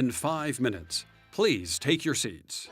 In 5 minutes. Please take your seats.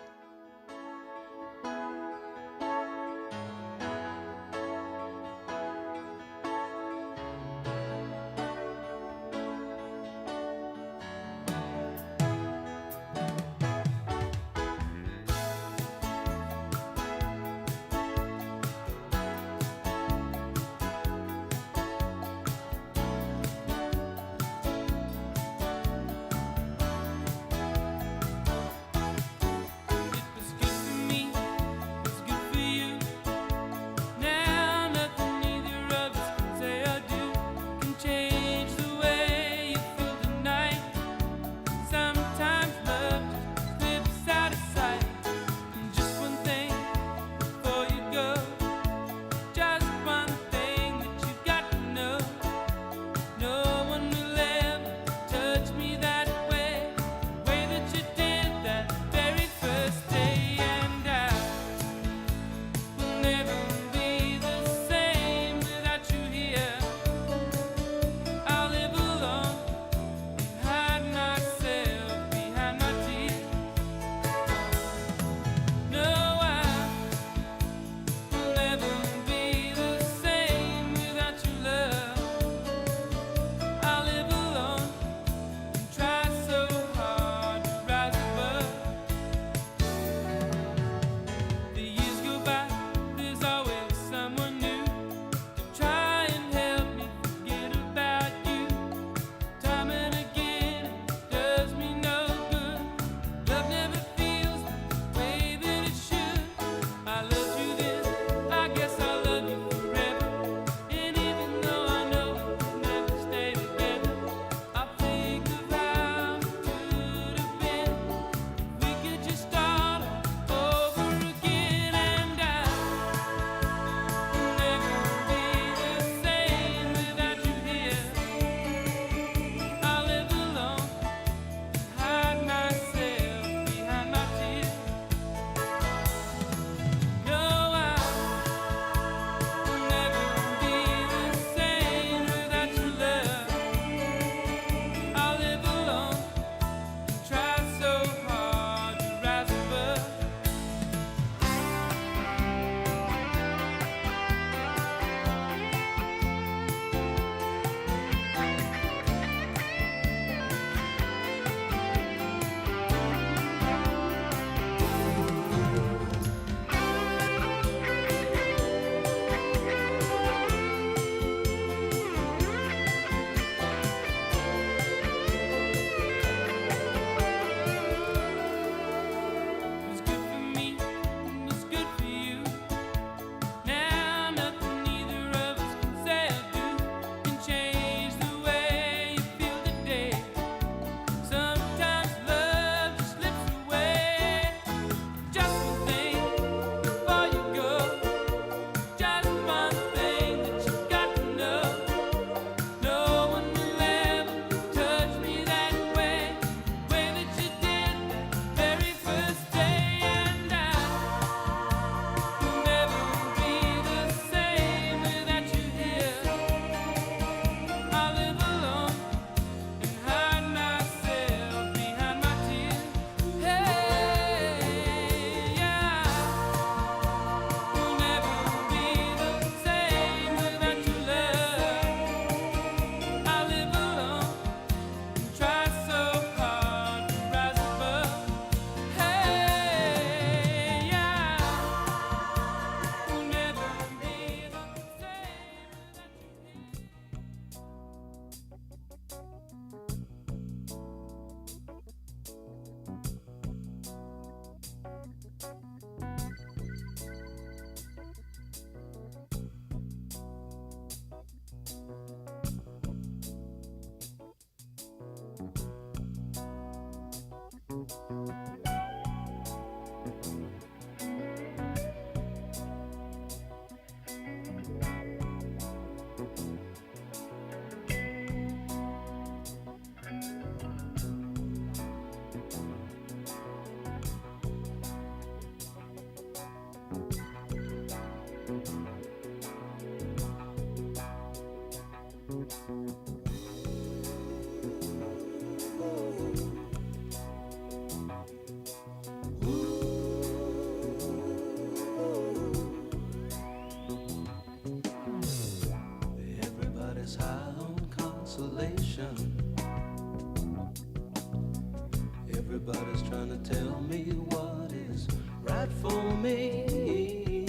Everybody's trying to tell me what is right for me.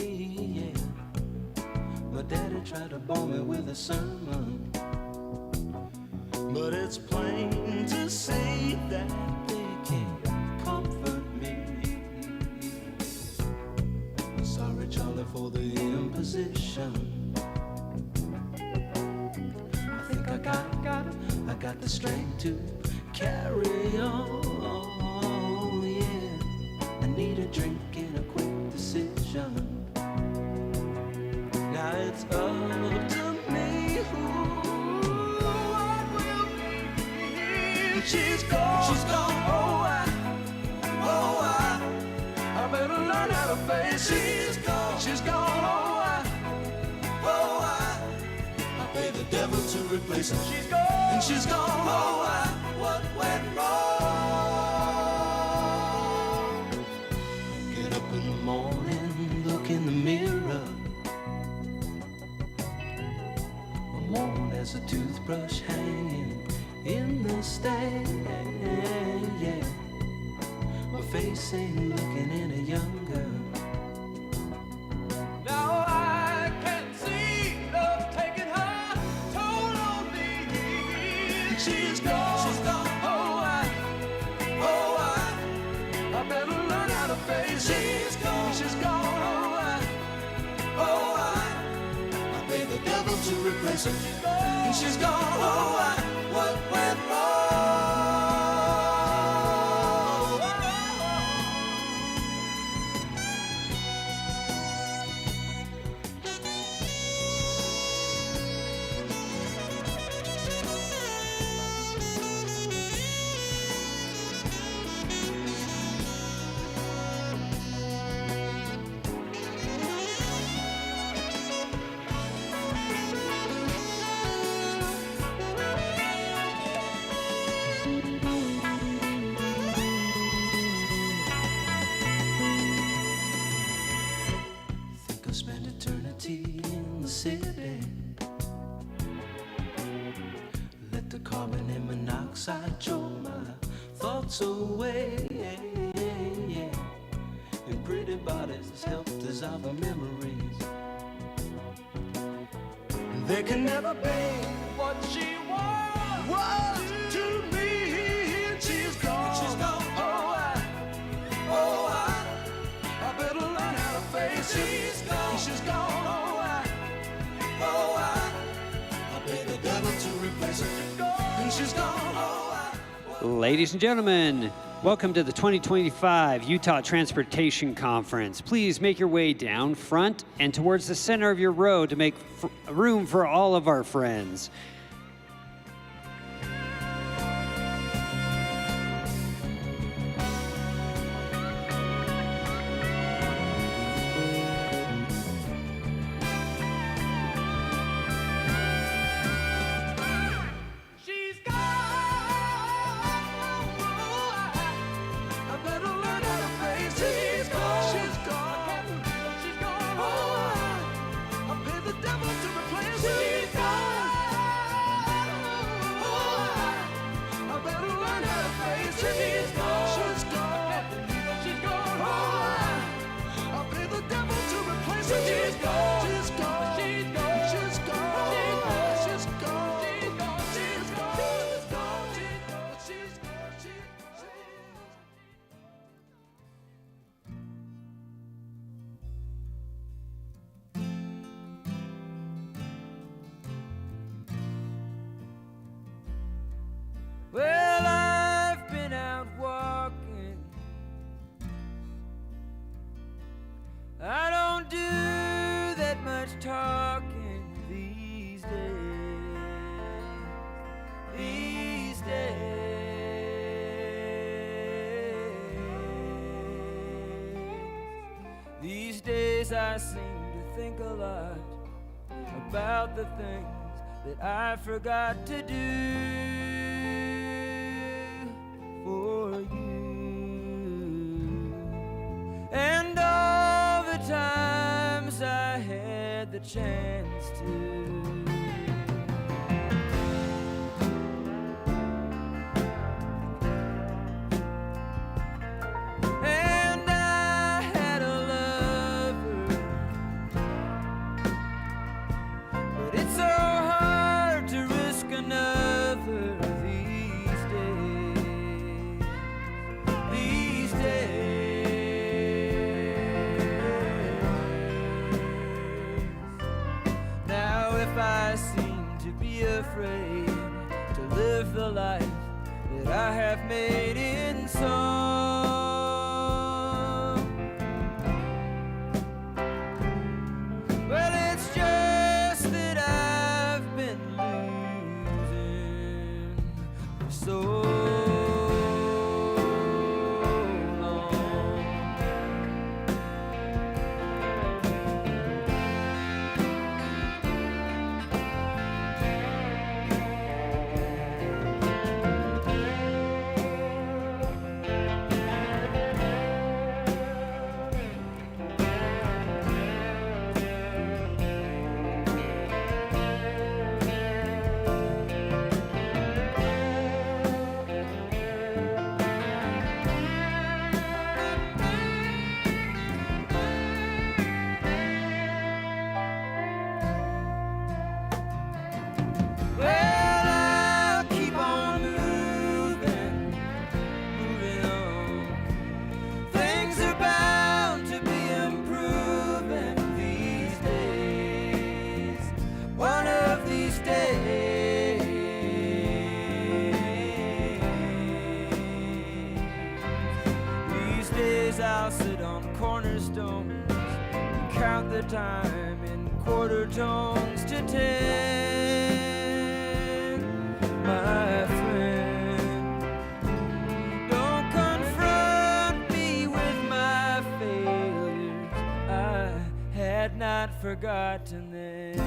Yeah. My daddy tried to bore me with a sermon, but it's plain to see that they can't comfort me. Sorry, Charlie, for the imposition. I think I got the strength to carry on, yeah. I need a drink and a quick decision. Now it's up to me who I will be. She's gone, I better learn how to face. She's gone, I pay the devil to replace her. She's gone, and she's gone, what went wrong? Get up in the morning, look in the mirror. I'm worn as a toothbrush hanging in the stand, yeah. My face ain't looking any younger. Now I can see love taking her toll on me. She's gone, I better learn how to face it. She's gone, I pay the devil to replace her. She's gone, what went wrong? In the city, let the carbon and monoxide choke my thoughts away, yeah. And pretty bodies help dissolve the memories. There can never be what she was to me. She's gone, I better learn how to face it. She's gone, I pay the devil to replace her. And she's gone, Ladies and gentlemen, welcome to the 2025 Utah Transportation Conference. Please make your way down front and towards the center of your row to make room for all of our friends. Well, I've been out walking. I don't do that much talking these days. These days. These days I seem to think a lot about the things that I forgot to do for you, and all the times I had the chance to. made in song. Well, it's just that I've been losing for so long. Well, I'll keep on moving, moving on. Things are bound to be improving these days, one of these days. These days I'll sit on cornerstones and count the time in quarter tones to 10. My friend, don't confront me with my failures. I had not forgotten them.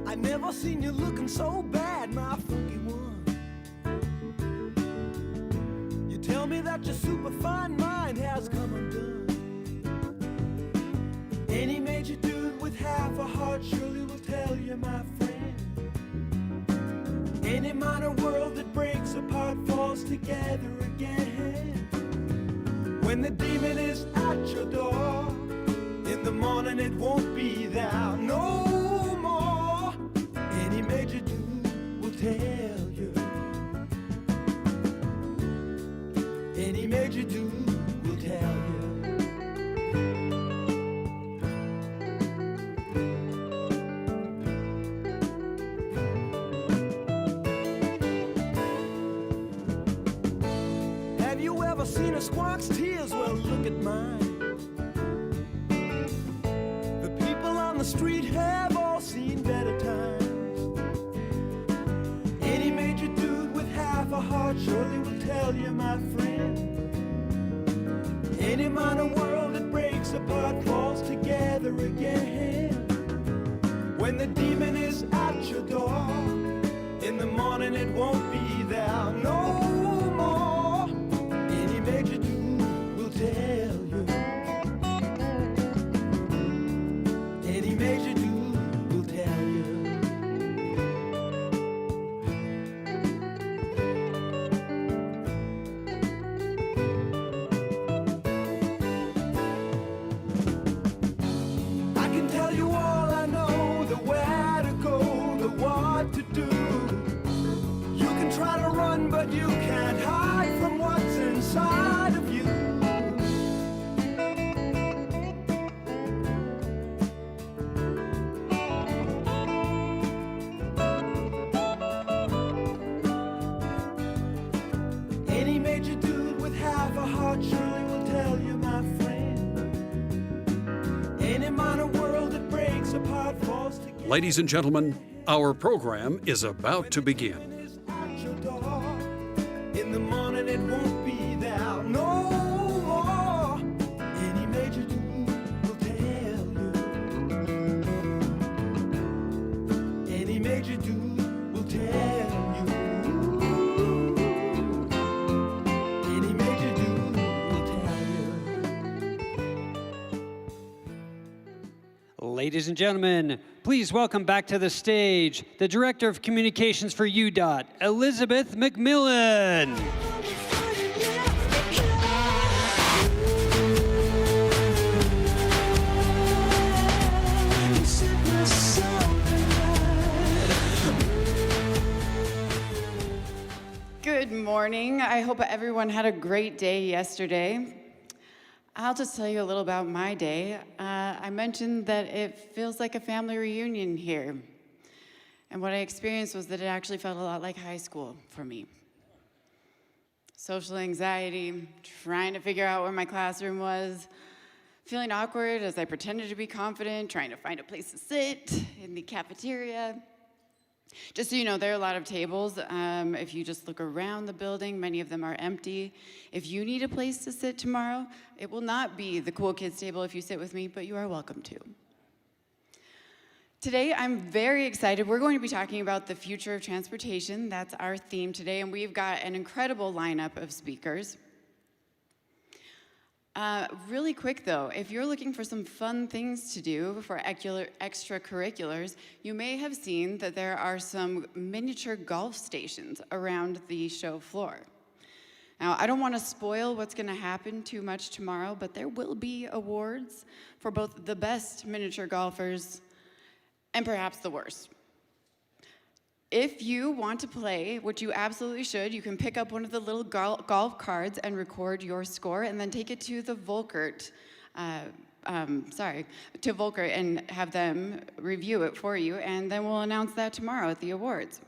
I never seen you looking so bad, my funky one. You tell me that your superfine mind has come undone. Any major dude with half a heart surely will tell you, my friend. Any minor world that breaks apart falls together again. When the demon is at your door, in the morning it won't be there no more. Any major dude will tell you. Any major dude will tell you. Have you ever seen a squawk's tears? Well, look at mine. The people on the street have all seen better times. Any major dude with half a heart surely will tell you, my friend. Any minor world that breaks apart falls together again. When the demon is at your door, in the morning it won't be there no more. Any major dude will tell you. Any major dude will tell you. Ladies and gentlemen, our program is about to begin. At your door. In the morning it won't be there no more. Any major dude will tell you. Any major dude will tell you. Any major dude will tell you. Ladies and gentlemen, please welcome back to the stage the Director of Communications for UDOT, Elizabeth McMillan. Good morning. I hope everyone had a great day yesterday. I'll just tell you a little about my day. I mentioned that it feels like a family reunion here. And what I experienced was that it actually felt a lot like high school for me. Social anxiety, trying to figure out where my classroom was, feeling awkward as I pretended to be confident, trying to find a place to sit in the cafeteria. Just so you know, there are a lot of tables. If you just look around the building, many of them are empty. If you need a place to sit tomorrow, it will not be the cool kids table if you sit with me, but you are welcome to. Today, I'm very excited. We're going to be talking about the future of transportation. That's our theme today, and we've got an incredible lineup of speakers. Really quick though, if you're looking for some fun things to do for extracurriculars, you may have seen that there are some miniature golf stations around the show floor. Now, I don't want to spoil what's going to happen too much tomorrow, but there will be awards for both the best miniature golfers and perhaps the worst. If you want to play, which you absolutely should, you can pick up one of the little golf cards and record your score, and then take it to the Volkert, to Volkert and have them review it for you, and then we'll announce that tomorrow at the awards.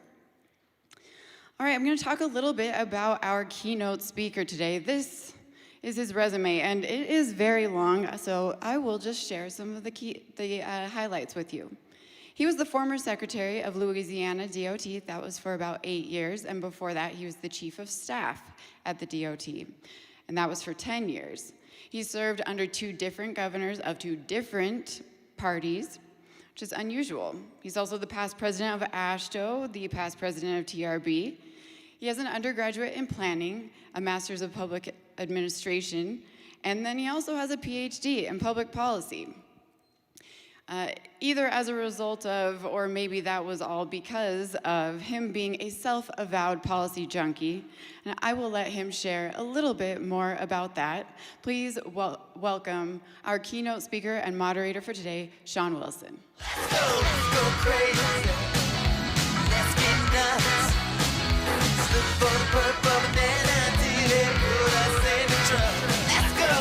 All right, I'm going to talk a little bit about our keynote speaker today. This is his resume, and it is very long, so I will just share some of the highlights with you. He was the former secretary of Louisiana DOT. That was for about 8 years. And before that, he was the chief of staff at the DOT. And that was for 10 years. He served under 2 different governors of 2 different parties, which is unusual. He's also the past president of AASHTO, the past president of TRB. He has an undergraduate in planning, a master's of public administration, and then he also has a PhD in public policy. Either as a result of, or maybe that was all because of him being a self-avowed policy junkie, and I will let him share a little bit more about that. Please welcome our keynote speaker and moderator for today, Shawn Wilson. Let's go crazy. Let's get nuts. Look for the purple banana till they put us in the truck. Let's go.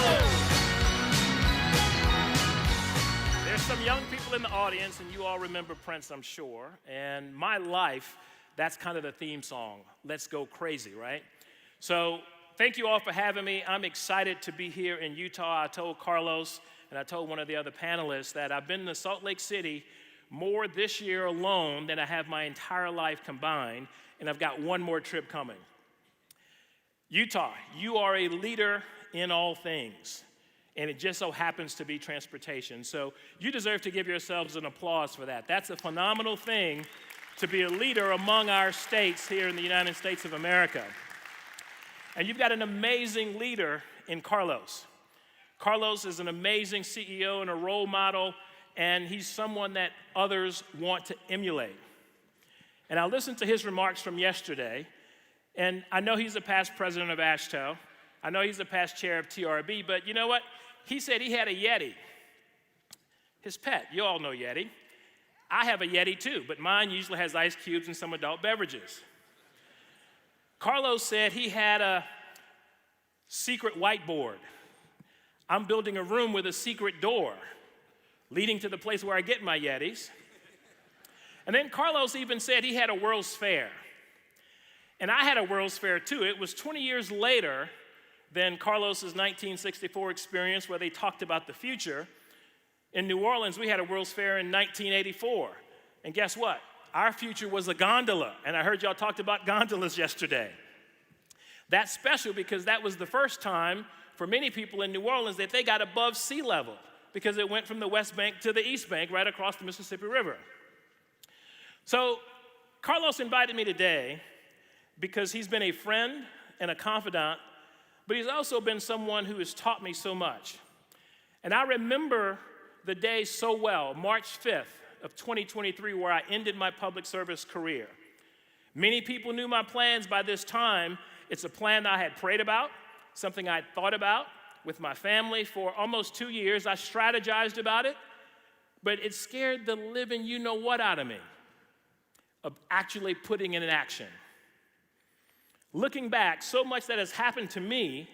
There's some young people in the audience, and you all remember Prince, I'm sure. And my life, that's kind of the theme song. Let's go crazy, right? So thank you all for having me. I'm excited to be here in Utah. I told Carlos and I told one of the other panelists that I've been to Salt Lake City more this year alone than I have my entire life combined, and I've got one more trip coming. Utah, you are a leader in all things, and it just so happens to be transportation. So you deserve to give yourselves an applause for that. That's a phenomenal thing to be a leader among our states here in the United States of America. And you've got an amazing leader in Carlos. Carlos is an amazing CEO and a role model, and he's someone that others want to emulate. And I listened to his remarks from yesterday, and I know he's a past president of AASHTO. I know he's a past chair of TRB, but you know what? He said he had a Yeti, his pet. You all know Yeti. I have a Yeti too, but mine usually has ice cubes and some adult beverages. Carlos said he had a secret whiteboard. I'm building a room with a secret door leading to the place where I get my Yetis. And then Carlos even said he had a World's Fair. And I had a World's Fair too. It was 20 years later than Carlos's 1964 experience where they talked about the future. In New Orleans, we had a World's Fair in 1984. And guess what? Our future was a gondola, and I heard y'all talked about gondolas yesterday. That's special because that was the first time for many people in New Orleans that they got above sea level, because it went from the West Bank to the East Bank right across the Mississippi River. So Carlos invited me today because he's been a friend and a confidant, but he's also been someone who has taught me so much. And I remember the day so well, March 5th of 2023, where I ended my public service career. Many people knew my plans by this time. It's a plan I had prayed about, something I had thought about with my family for almost 2 years. I strategized about it, but it scared the living you-know-what out of me, of actually putting it in action. Looking back, so much that has happened to me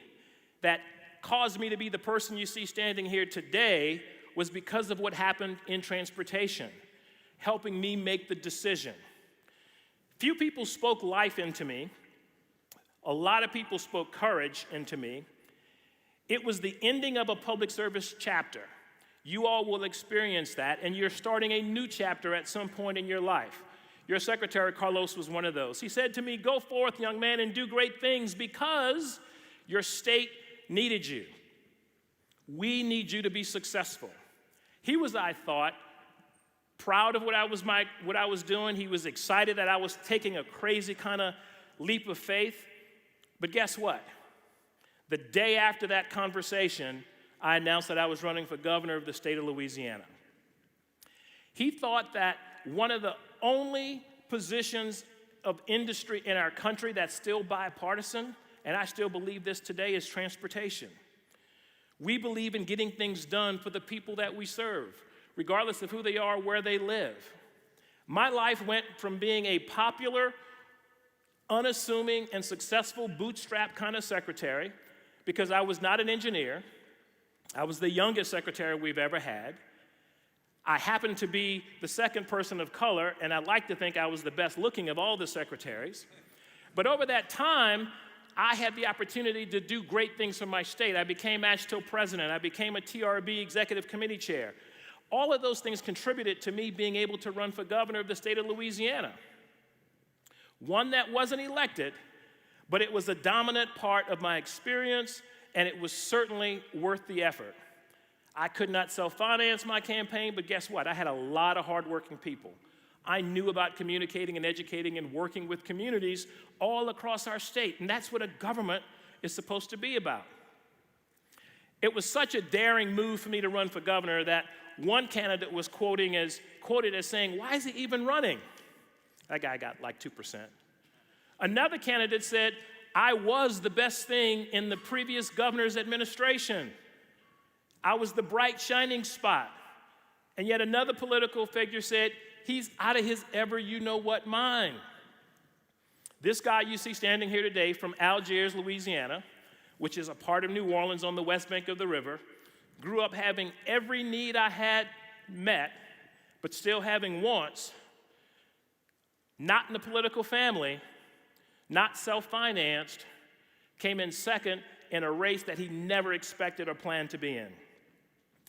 that caused me to be the person you see standing here today was because of what happened in transportation, helping me make the decision. Few people spoke life into me. A lot of people spoke courage into me. It was the ending of a public service chapter. You all will experience that, and you're starting a new chapter at some point in your life. Your secretary, Carlos, was one of those. He said to me, "Go forth, young man, and do great things because your state needed you. We need you to be successful." He was, I thought, proud of what I was doing. He was excited that I was taking a crazy kind of leap of faith. But guess what? The day after that conversation, I announced that I was running for governor of the state of Louisiana. He thought that one of the only positions of industry in our country that's still bipartisan, and I still believe this today, is transportation. We believe in getting things done for the people that we serve, regardless of who they are, where they live. My life went from being a popular, unassuming, and successful bootstrap kind of secretary, because I was not an engineer. I was the youngest secretary we've ever had. I happened to be the second person of color, and I like to think I was the best looking of all the secretaries. But over that time, I had the opportunity to do great things for my state. I became ASHTO president. I became a TRB executive committee chair. All of those things contributed to me being able to run for governor of the state of Louisiana. One that wasn't elected, but it was a dominant part of my experience, and it was certainly worth the effort. I could not self-finance my campaign, but guess what? I had a lot of hardworking people. I knew about communicating and educating and working with communities all across our state, and that's what a government is supposed to be about. It was such a daring move for me to run for governor that one candidate was quoted as saying, "Why is he even running?" That guy got like 2%. Another candidate said, "I was the best thing in the previous governor's administration. I was the bright, shining spot." And yet another political figure said, "He's out of his ever-you-know-what mind." This guy you see standing here today from Algiers, Louisiana, which is a part of New Orleans on the west bank of the river, grew up having every need I had met, but still having wants, not in a political family, not self-financed, came in second in a race that he never expected or planned to be in.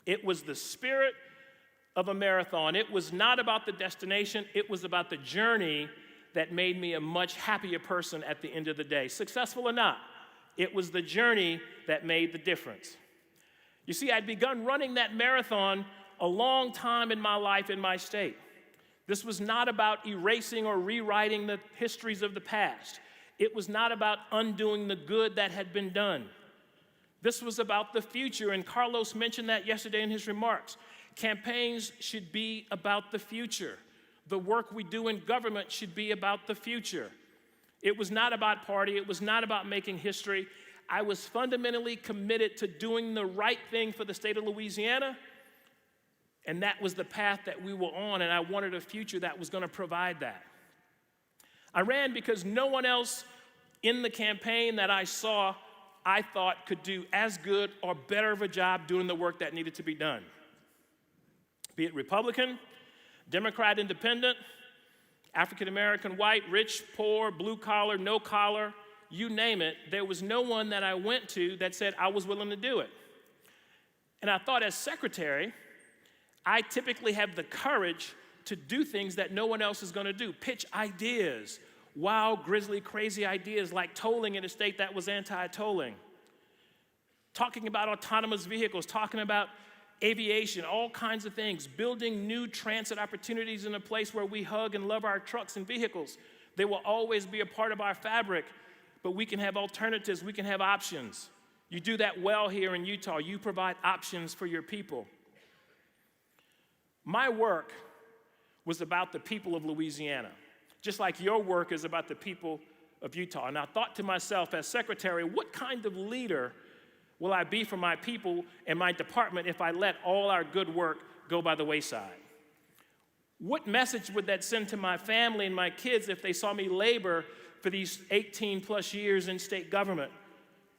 It was the spirit of a marathon. It was not about the destination. It was about the journey that made me a much happier person at the end of the day. Successful or not, it was the journey that made the difference. You see, I'd begun running that marathon a long time in my life in my state. This was not about erasing or rewriting the histories of the past. It was not about undoing the good that had been done. This was about the future, and Carlos mentioned that yesterday in his remarks. Campaigns should be about the future. The work we do in government should be about the future. It was not about party. It was not about making history. I was fundamentally committed to doing the right thing for the state of Louisiana, and that was the path that we were on, and I wanted a future that was going to provide that. I ran because no one else in the campaign that I saw, I thought, could do as good or better of a job doing the work that needed to be done. Be it Republican, Democrat, Independent, African American, white, rich, poor, blue collar, no collar, you name it, there was no one that I went to that said I was willing to do it. And I thought, as secretary, I typically have the courage to do things that no one else is going to do, pitch ideas, wild, grisly, crazy ideas like tolling in a state that was anti-tolling, talking about autonomous vehicles, talking about aviation, all kinds of things, building new transit opportunities in a place where we hug and love our trucks and vehicles. They will always be a part of our fabric, but we can have alternatives, we can have options. You do that well here in Utah. You provide options for your people. My work was about the people of Louisiana, just like your work is about the people of Utah. And I thought to myself as secretary, what kind of leader will I be for my people and my department if I let all our good work go by the wayside? What message would that send to my family and my kids if they saw me labor for these 18 plus years in state government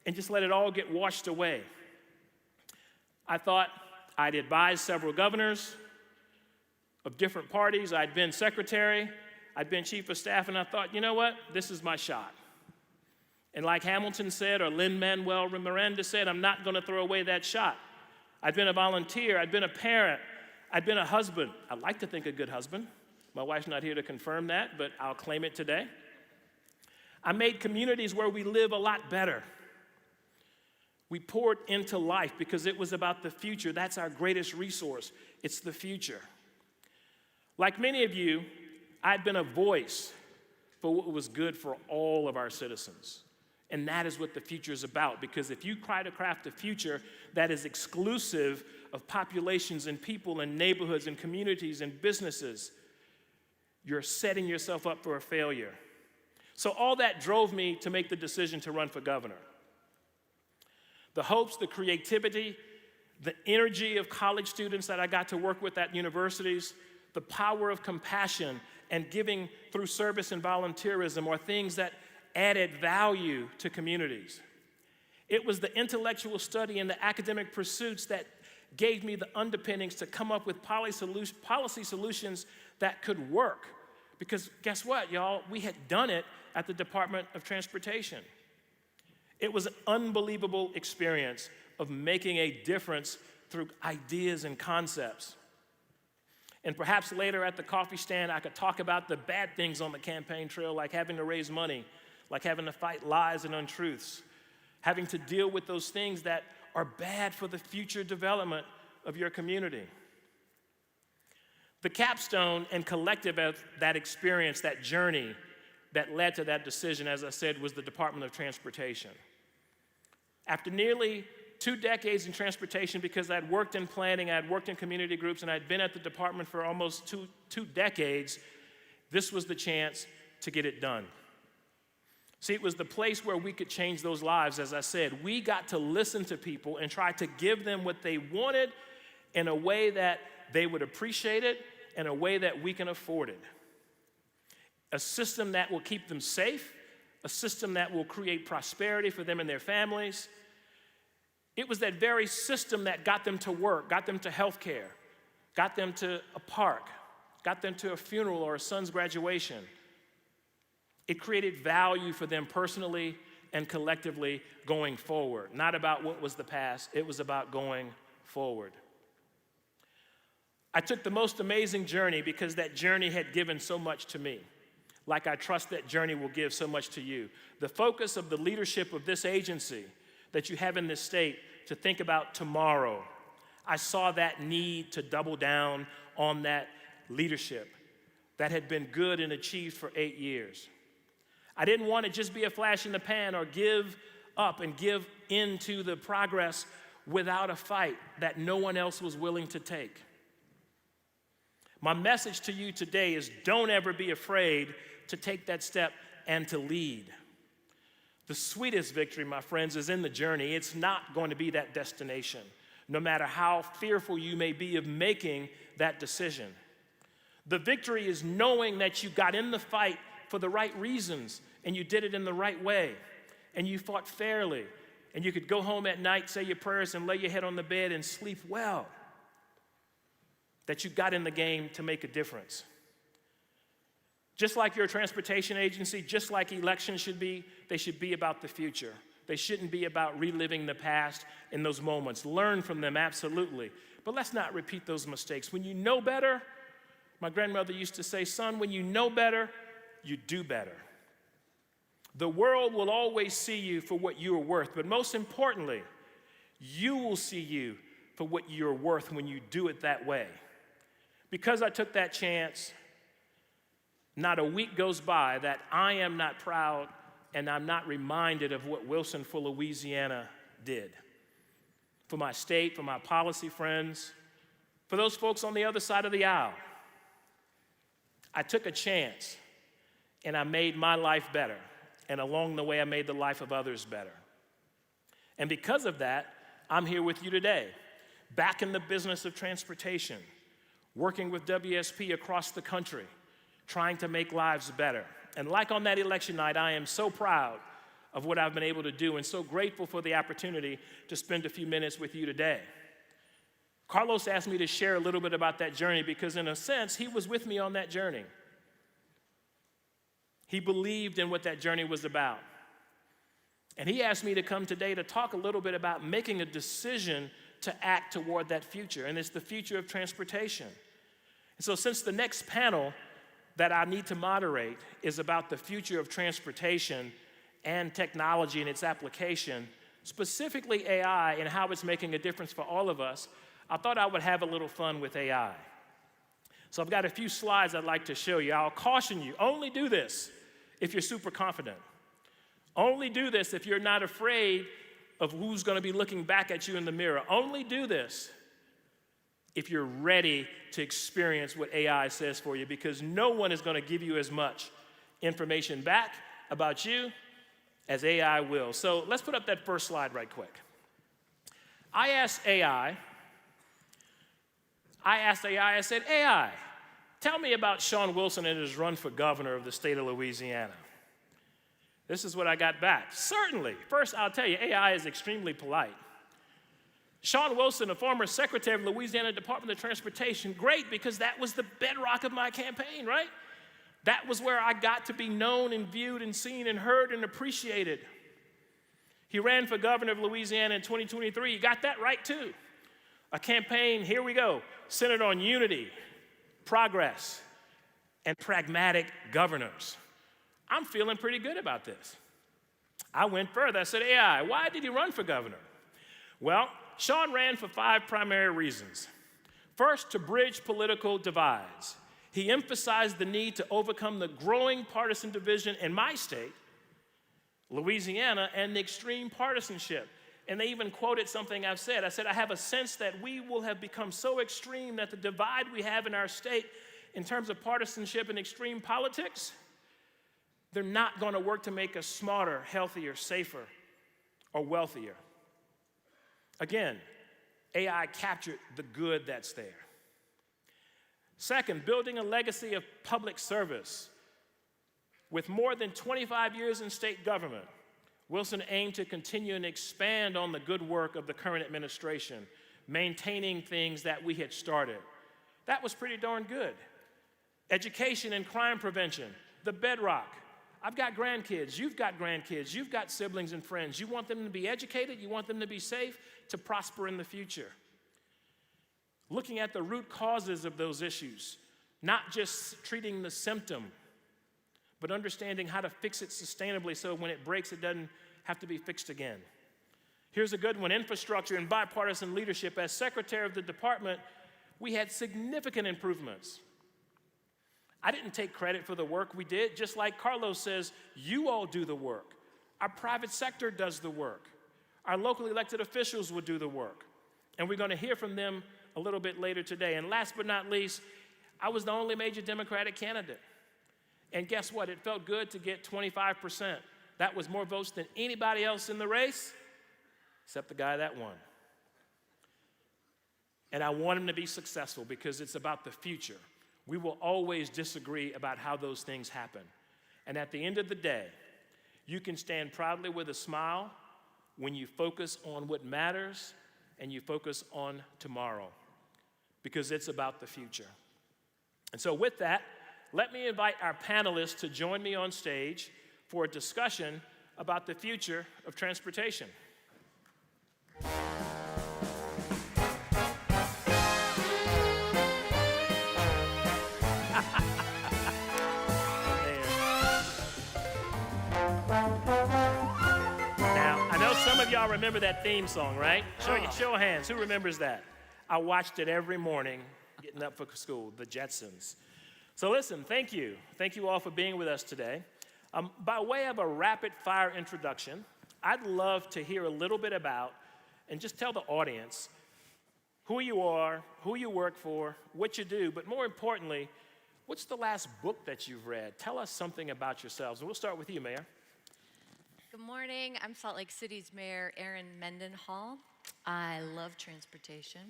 and just let it all get washed away? I thought I'd advised several governors of different parties. I'd been secretary, I'd been chief of staff, and I thought, you know what? This is my shot. And like Hamilton said, or Lin-Manuel Miranda said, I'm not going to throw away that shot. I'd been a volunteer, I'd been a parent, I'd been a husband. I'd like to think a good husband. My wife's not here to confirm that, but I'll claim it today. I made communities where we live a lot better. We poured into life because it was about the future. That's our greatest resource. It's the future. Like many of you, I'd been a voice for what was good for all of our citizens. And that is what the future is about, because if you try to craft a future that is exclusive of populations and people and neighborhoods and communities and businesses, you're setting yourself up for a failure. So all that drove me to make the decision to run for governor. The hopes, the creativity, the energy of college students that I got to work with at universities, the power of compassion and giving through service and volunteerism are things that added value to communities. It was the intellectual study and the academic pursuits that gave me the underpinnings to come up with policy solutions that could work. Because guess what, y'all? We had done it at the Department of Transportation. It was an unbelievable experience of making a difference through ideas and concepts. And perhaps later at the coffee stand, I could talk about the bad things on the campaign trail, like having to raise money, like having to fight lies and untruths, having to deal with those things that are bad for the future development of your community. The capstone and collective of that experience, that journey that led to that decision, as I said, was the Department of Transportation. After nearly 2 decades in transportation, because I'd worked in planning, I'd worked in community groups, and I'd been at the department for almost two decades, this was the chance to get it done. See, it was the place where we could change those lives, as I said. We got to listen to people and try to give them what they wanted in a way that they would appreciate it, in a way that we can afford it. A system that will keep them safe, a system that will create prosperity for them and their families. It was that very system that got them to work, got them to health care, got them to a park, got them to a funeral or a son's graduation. It created value for them personally and collectively going forward. Not about what was the past, it was about going forward. I took the most amazing journey because that journey had given so much to me, like I trust that journey will give so much to you. The focus of the leadership of this agency that you have in this state to think about tomorrow. I saw that need to double down on that leadership that had been good and achieved for 8 years. I didn't want to just be a flash in the pan or give up and give into the progress without a fight that no one else was willing to take. My message to you today is don't ever be afraid to take that step and to lead. The sweetest victory, my friends, is in the journey. It's not going to be that destination, no matter how fearful you may be of making that decision. The victory is knowing that you got in the fight for the right reasons, and you did it in the right way, and you fought fairly, and you could go home at night, say your prayers, and lay your head on the bed and sleep well. That you got in the game to make a difference. Just like your transportation agency, just like elections should be, they should be about the future. They shouldn't be about reliving the past in those moments. Learn from them, absolutely. But let's not repeat those mistakes. When you know better, My grandmother used to say, son, when you know better, you do better. The world will always see you for what you are worth, but most importantly, you will see you for what you're worth when you do it that way. Because I took that chance, not a week goes by that I am not proud and I'm not reminded of what Wilson for Louisiana did. For my state, for my policy friends, for those folks on the other side of the aisle. I took a chance and I made my life better. And along the way, I made the life of others better. And because of that, I'm here with you today, back in the business of transportation, working with WSP across the country, trying to make lives better. And like on that election night, I am so proud of what I've been able to do and so grateful for the opportunity to spend a few minutes with you today. Carlos asked me to share a little bit about that journey because in a sense, he was with me on that journey. He believed in what that journey was about. And he asked me to come today to talk a little bit about making a decision to act toward that future, and it's the future of transportation. And so since the next panel that I need to moderate is about the future of transportation and technology and its application, specifically AI and how it's making a difference for all of us, I thought I would have a little fun with AI. So I've got a few slides I'd like to show you. I'll caution you, only do this if you're super confident. Only do this if you're not afraid of who's going to be looking back at you in the mirror. Only do this if you're ready to experience what AI says for you, because no one is going to give you as much information back about you as AI will. So let's put up that first slide right quick. I asked AI, I said, AI, tell me about Shawn Wilson and his run for governor of the state of Louisiana. This is what I got back. Certainly. First, I'll tell you, AI is extremely polite. Shawn Wilson, a former secretary of Louisiana Department of Transportation, great, because that was the bedrock of my campaign, right? That was where I got to be known and viewed and seen and heard and appreciated. He ran for governor of Louisiana in 2023. He got that right, too. A campaign, here we go, centered on unity, progress, and pragmatic governors. I'm feeling pretty good about this. I went further. I said, AI, why did he run for governor? Well, Shawn ran for 5 primary reasons. First, to bridge political divides. He emphasized the need to overcome the growing partisan division in my state, Louisiana, and the extreme partisanship. And they even quoted something I've said. I said, I have a sense that we will have become so extreme that the divide we have in our state in terms of partisanship and extreme politics, they're not going to work to make us smarter, healthier, safer, or wealthier. Again, AI captured the good that's there. Second, building a legacy of public service. With more than 25 years in state government, Wilson aimed to continue and expand on the good work of the current administration, maintaining things that we had started. That was pretty darn good. Education and crime prevention, the bedrock. I've got grandkids, you've got siblings and friends. You want them to be educated, you want them to be safe, to prosper in the future. Looking at the root causes of those issues, not just treating the symptom, but understanding how to fix it sustainably so when it breaks, it doesn't have to be fixed again. Here's a good one, infrastructure and bipartisan leadership. As secretary of the department, we had significant improvements. I didn't take credit for the work we did. Just like Carlos says, you all do the work. Our private sector does the work. Our locally elected officials will do the work. And we're going to hear from them a little bit later today. And last but not least, I was the only major Democratic candidate. And guess what? It felt good to get 25%. That was more votes than anybody else in the race, except the guy that won. And I want him to be successful because it's about the future. We will always disagree about how those things happen. And at the end of the day, you can stand proudly with a smile when you focus on what matters and you focus on tomorrow, because it's about the future. And so with that, let me invite our panelists to join me on stage for a discussion about the future of transportation. y'all remember that theme song, right? Show of hands. Who remembers that? I watched it every morning getting up for school, the Jetsons. So listen, thank you. Thank you all for being with us today. By way of a rapid-fire introduction, I'd love to hear a little bit about, and just tell the audience, who you are, who you work for, what you do, but more importantly, what's the last book that you've read? Tell us something about yourselves. And we'll start with you, Mayor. Good morning. I'm Salt Lake City's Mayor, Erin Mendenhall. I love transportation,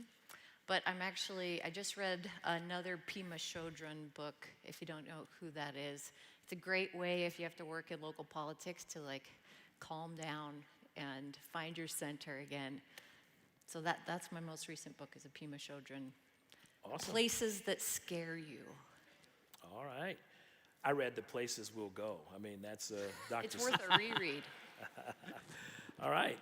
but I just read another Pima Chodron book, if you don't know who that is. It's a great way if you have to work in local politics to calm down and find your center again. So that's my most recent book, is a Pima Chodron. Awesome. Places that scare you. All right. I read The Places We'll Go. I mean, that's Dr. It's worth a reread. All right.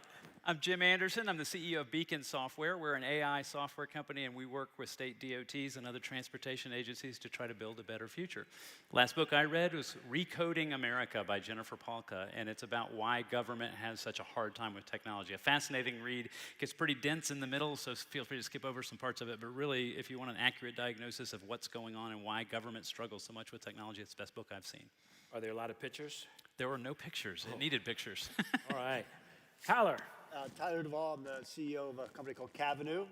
I'm Jim Anderson. I'm the CEO of Beacon Software. We're an AI software company, and we work with state DOTs and other transportation agencies to try to build a better future. Last book I read was Recoding America by Jennifer Palka, and it's about why government has such a hard time with technology. A fascinating read. Gets pretty dense in the middle, so feel free to skip over some parts of it. But really, if you want an accurate diagnosis of what's going on and why government struggles so much with technology, it's the best book I've seen. Are there a lot of pictures? There were no pictures. It needed pictures. All right. Tyler. Tyler Duvall, I'm the CEO of a company called Cavnue.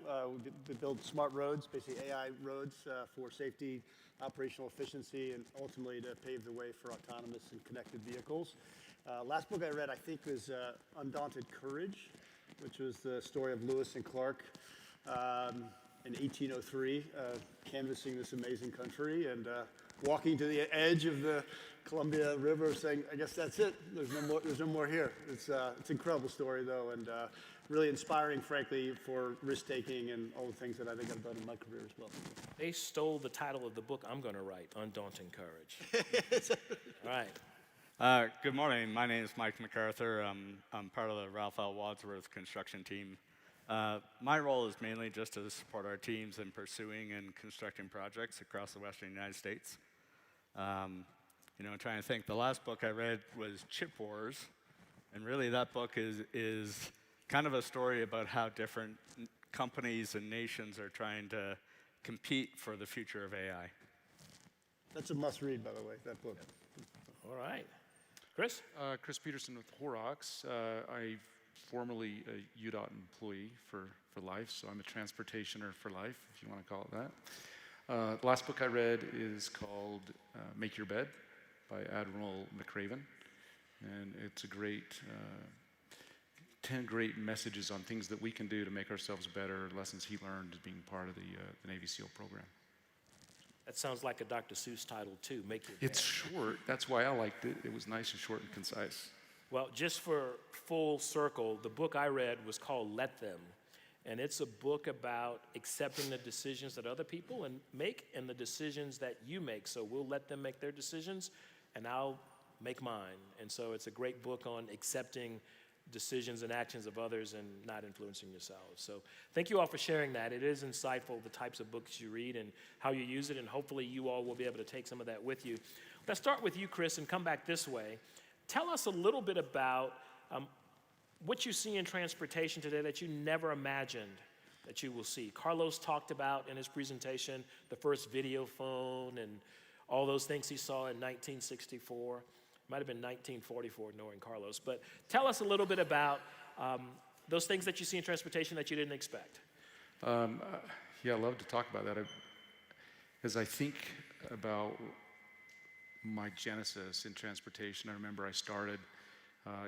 We build smart roads, basically AI roads for safety, operational efficiency, and ultimately to pave the way for autonomous and connected vehicles. Last book I read, I think, was Undaunted Courage, which was the story of Lewis and Clark in 1803, canvassing this amazing country and walking to the edge of the Columbia River, saying, "I guess that's it. There's no more here." It's an incredible story, though, and really inspiring, frankly, for risk-taking and all the things that I think I've done in my career as well. They stole the title of the book I'm going to write, Undaunted Courage. All right. Good morning. My name is Mike McArthur. I'm part of the Ralph L. Wadsworth construction team. My role is mainly just to support our teams in pursuing and constructing projects across the western United States. I'm trying to think. The last book I read was Chip Wars, and really that book is kind of a story about how different companies and nations are trying to compete for the future of AI. That's a must-read, by the way, that book. All right. Kris? Kris Peterson with Horrocks. I'm formerly a UDOT employee for life, so I'm a transportationer for life, if you want to call it that. The last book I read is called Make Your Bed by Admiral McRaven, and it's a great 10 great messages on things that we can do to make ourselves better, lessons he learned as being part of the Navy SEAL program. That sounds like a Dr. Seuss title, too, Make Your Bed. It's short. That's why I liked it. It was nice and short and concise. Well, just for full circle, the book I read was called Let Them. And it's a book about accepting the decisions that other people make and the decisions that you make. So we'll let them make their decisions, and I'll make mine. And so it's a great book on accepting decisions and actions of others and not influencing yourselves. So thank you all for sharing that. It is insightful, the types of books you read and how you use it, and hopefully you all will be able to take some of that with you. Let's start with you, Kris, and come back this way. Tell us a little bit about what you see in transportation today that you never imagined that you will see. Carlos talked about in his presentation the first video phone and all those things he saw in 1964. Might have been 1944, knowing Carlos. But tell us a little bit about those things that you see in transportation that you didn't expect. Yeah, I'd love to talk about that. As I think about my genesis in transportation, I remember I started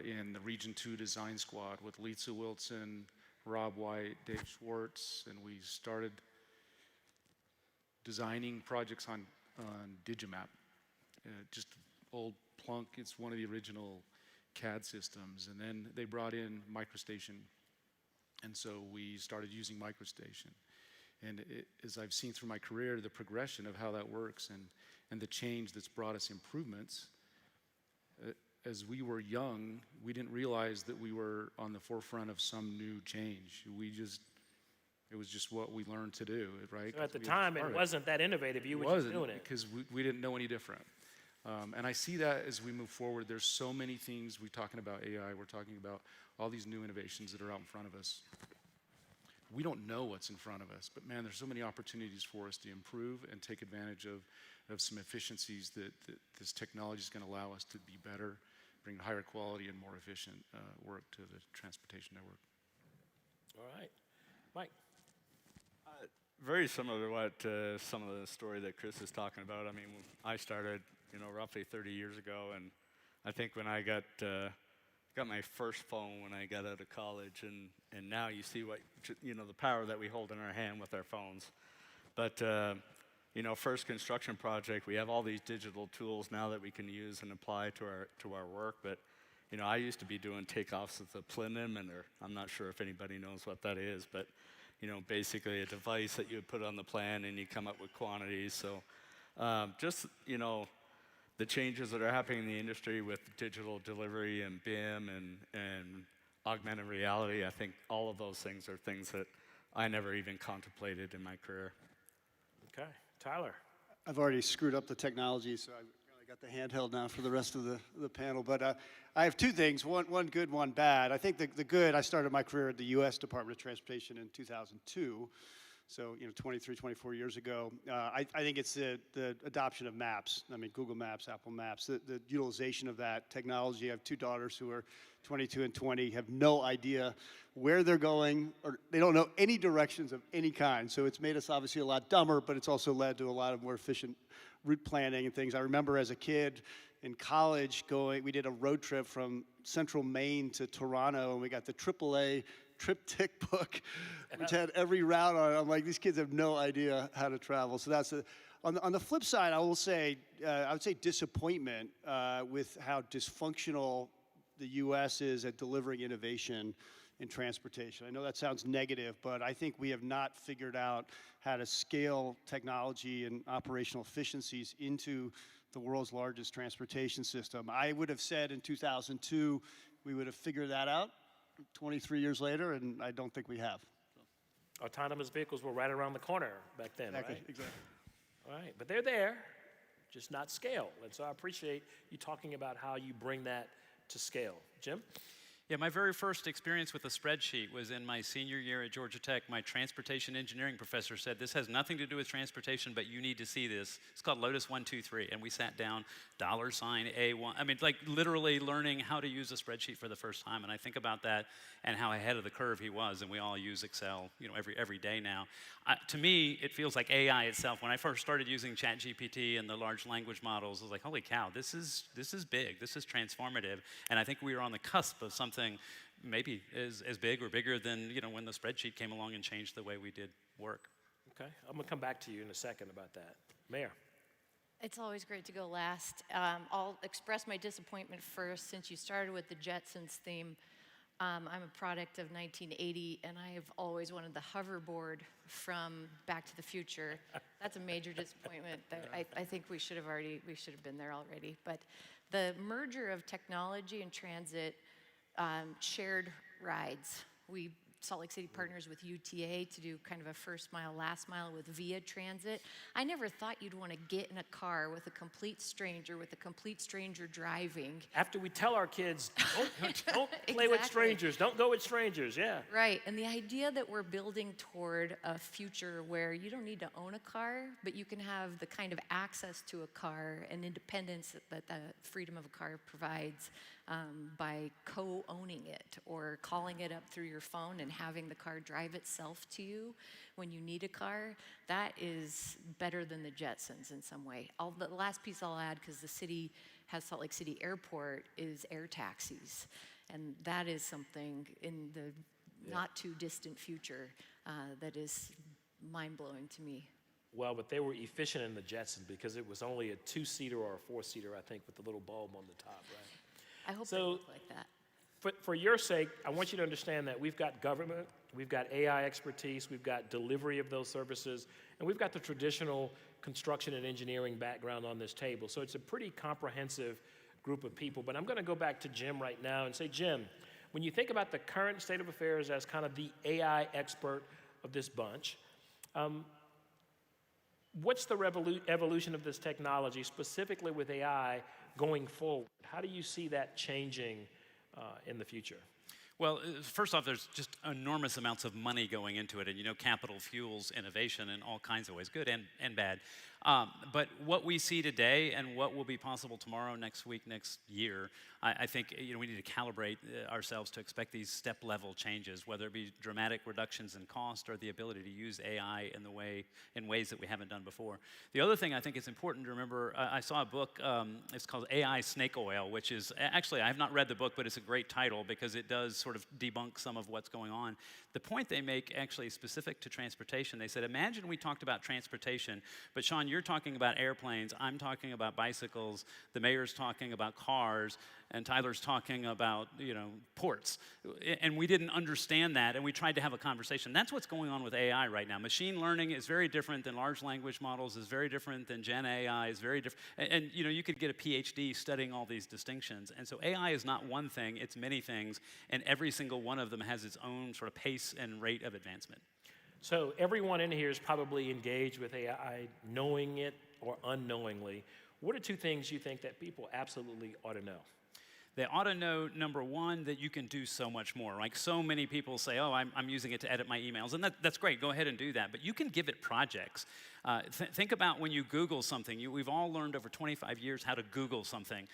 in the Region 2 Design Squad with Lisa Wilson, Rob White, Dave Schwartz, and we started designing projects on Digimap. Just old Plunk, it's one of the original CAD systems, and then they brought in MicroStation, and so we started using MicroStation. And as I've seen through my career, the progression of how that works and the change that's brought us improvements, as we were young, we didn't realize that we were on the forefront of some new change. It was just what we learned to do, right? So at the time, it wasn't that innovative. You were just doing it. Because we didn't know any different. And I see that as we move forward. There's so many things. We're talking about AI. We're talking about all these new innovations that are out in front of us. We don't know what's in front of us, but man, there's so many opportunities for us to improve and take advantage of some efficiencies that this technology is going to allow us to be better, bring higher quality and more efficient work to the transportation network. All right. Mike. Very similar to what some of the story that Kris is talking about. I mean, I started, roughly 30 years ago, and I think when I got my first phone when I got out of college, and now you see what, the power that we hold in our hand with our phones. But, first construction project, we have all these digital tools now that we can use and apply to our work. But, I used to be doing takeoffs with a planimeter. I'm not sure if anybody knows what that is, but, basically a device that you would put on the plan and you come up with quantities. So, the changes that are happening in the industry with digital delivery and BIM and augmented reality, I think all of those things are things that I never even contemplated in my career. Okay. Tyler. I've already screwed up the technology, so I got the handheld now for the rest of the panel. But I have two things, one good, one bad. I think the good, I started my career at the U.S. Department of Transportation in 2002. So, 23, 24 years ago. I think it's the adoption of maps. I mean, Google Maps, Apple Maps, the utilization of that technology. I have two daughters who are 22 and 20, have no idea where they're going, or they don't know any directions of any kind. So it's made us obviously a lot dumber, but it's also led to a lot of more efficient route planning and things. I remember as a kid in college we did a road trip from central Maine to Toronto, and we got the AAA triptych book, which had every route on it. I'm like, these kids have no idea how to travel. So that's on the flip side, I would say disappointment with how dysfunctional the U.S. is at delivering innovation in transportation. I know that sounds negative, but I think we have not figured out how to scale technology and operational efficiencies into the world's largest transportation system. I would have said in 2002, we would have figured that out. 23 years later, and I don't think we have. So. Autonomous vehicles were right around the corner back then, exactly, right? Exactly. All right, but they're there, just not scale. And so I appreciate you talking about how you bring that to scale. Jim? Yeah, my very first experience with a spreadsheet was in my senior year at Georgia Tech. My transportation engineering professor said, this has nothing to do with transportation, but you need to see this. It's called Lotus 123. And we sat down, $A1. I mean, like literally learning how to use a spreadsheet for the first time. And I think about that and how ahead of the curve he was. And we all use Excel, every day now. To me, it feels like AI itself. When I first started using ChatGPT and the large language models, I was like, holy cow, this is big. This is transformative. And I think we are on the cusp of something maybe as big or bigger than when the spreadsheet came along and changed the way we did work. Okay, I'm gonna come back to you in a second about that. Mayor. It's always great to go last. I'll express my disappointment first since you started with the Jetsons theme. I'm a product of 1980, and I have always wanted the hoverboard from Back to the Future. That's a major disappointment. I think we should have been there already. But the merger of technology and transit, shared rides. Salt Lake City partners with UTA to do kind of a first mile, last mile with Via Transit. I never thought you'd want to get in a car with a complete stranger driving. After we tell our kids, don't play with strangers, don't go with strangers, yeah. Right, and the idea that we're building toward a future where you don't need to own a car, but you can have the kind of access to a car and independence that the freedom of a car provides by co-owning it or calling it up through your phone and having the car drive itself to you when you need a car, that is better than the Jetsons in some way. The last piece I'll add, because the city has Salt Lake City Airport, is air taxis. And that is something in the not too distant future that is mind-blowing to me. Well, but they were efficient in the Jetsons because it was only a 2-seater or a 4-seater, I think, with the little bulb on the top, right? I hope they look like that. For your sake, I want you to understand that we've got government, we've got AI expertise, we've got delivery of those services, and we've got the traditional construction and engineering background on this table. So it's a pretty comprehensive group of people. But I'm going to go back to Jim right now and say, Jim, when you think about the current state of affairs as kind of the AI expert of this bunch, What's the evolution of this technology, specifically with AI, going forward? How do you see that changing in the future? Well, first off, there's just enormous amounts of money going into it, and you know, capital fuels innovation in all kinds of ways, good and bad. But what we see today and what will be possible tomorrow, next week, next year, I think we need to calibrate ourselves to expect these step-level changes, whether it be dramatic reductions in cost or the ability to use AI in ways that we haven't done before. The other thing I think is important to remember, I saw a book, it's called AI Snake Oil, which is, actually, I have not read the book, but it's a great title because it does sort of debunk some of what's going on. The point they make actually specific to transportation, they said, imagine we talked about transportation, but Shawn, you're talking about airplanes, I'm talking about bicycles, the mayor's talking about cars, and Tyler's talking about, ports. And we didn't understand that, and we tried to have a conversation. That's what's going on with AI right now. Machine learning is very different than large language models, is very different than Gen AI, is very different. And you could get a PhD studying all these distinctions. And so AI is not one thing, it's many things, and every single one of them has its own sort of pace and rate of advancement. So everyone in here is probably engaged with AI, knowing it or unknowingly. What are two things you think that people absolutely ought to know? They ought to know, number one, that you can do so much more. Like so many people say, oh, I'm using it to edit my emails, and that's great, go ahead and do that. But you can give it projects. Think about when you Google something. We've all learned over 25 years how to Google something.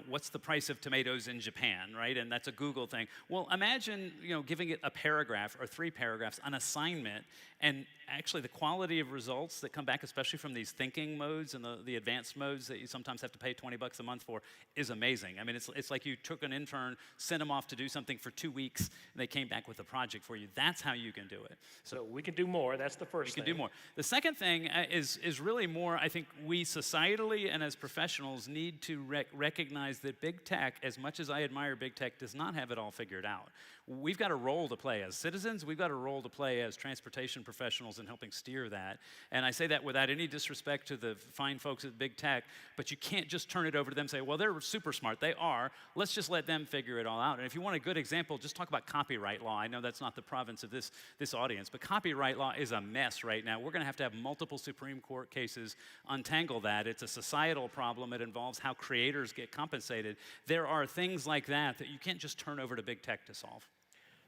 What's the price of tomatoes in Japan, right? And that's a Google thing. Well, imagine giving it a paragraph or 3 paragraphs, an assignment, and actually the quality of results that come back, especially from these thinking modes and the advanced modes that you sometimes have to pay $20 a month for, is amazing. I mean, it's like you took an intern, sent them off to do something for 2 weeks, and they came back with a project for you. That's how you can do it. So we can do more. That's the first thing. We can do more. The second thing is really more, I think we societally and as professionals need to recognize that big tech, as much as I admire big tech, does not have it all figured out. We've got a role to play as citizens. We've got a role to play as transportation professionals in helping steer that. And I say that without any disrespect to the fine folks at big tech, but you can't just turn it over to them and say, well, they're super smart. They are. Let's just let them figure it all out. And if you want a good example, just talk about copyright law. I know that's not the province of this audience, but copyright law is a mess right now. We're going to have multiple Supreme Court cases untangle that. It's a societal problem. It involves how creators get compensated. There are things like that you can't just turn over to big tech to solve.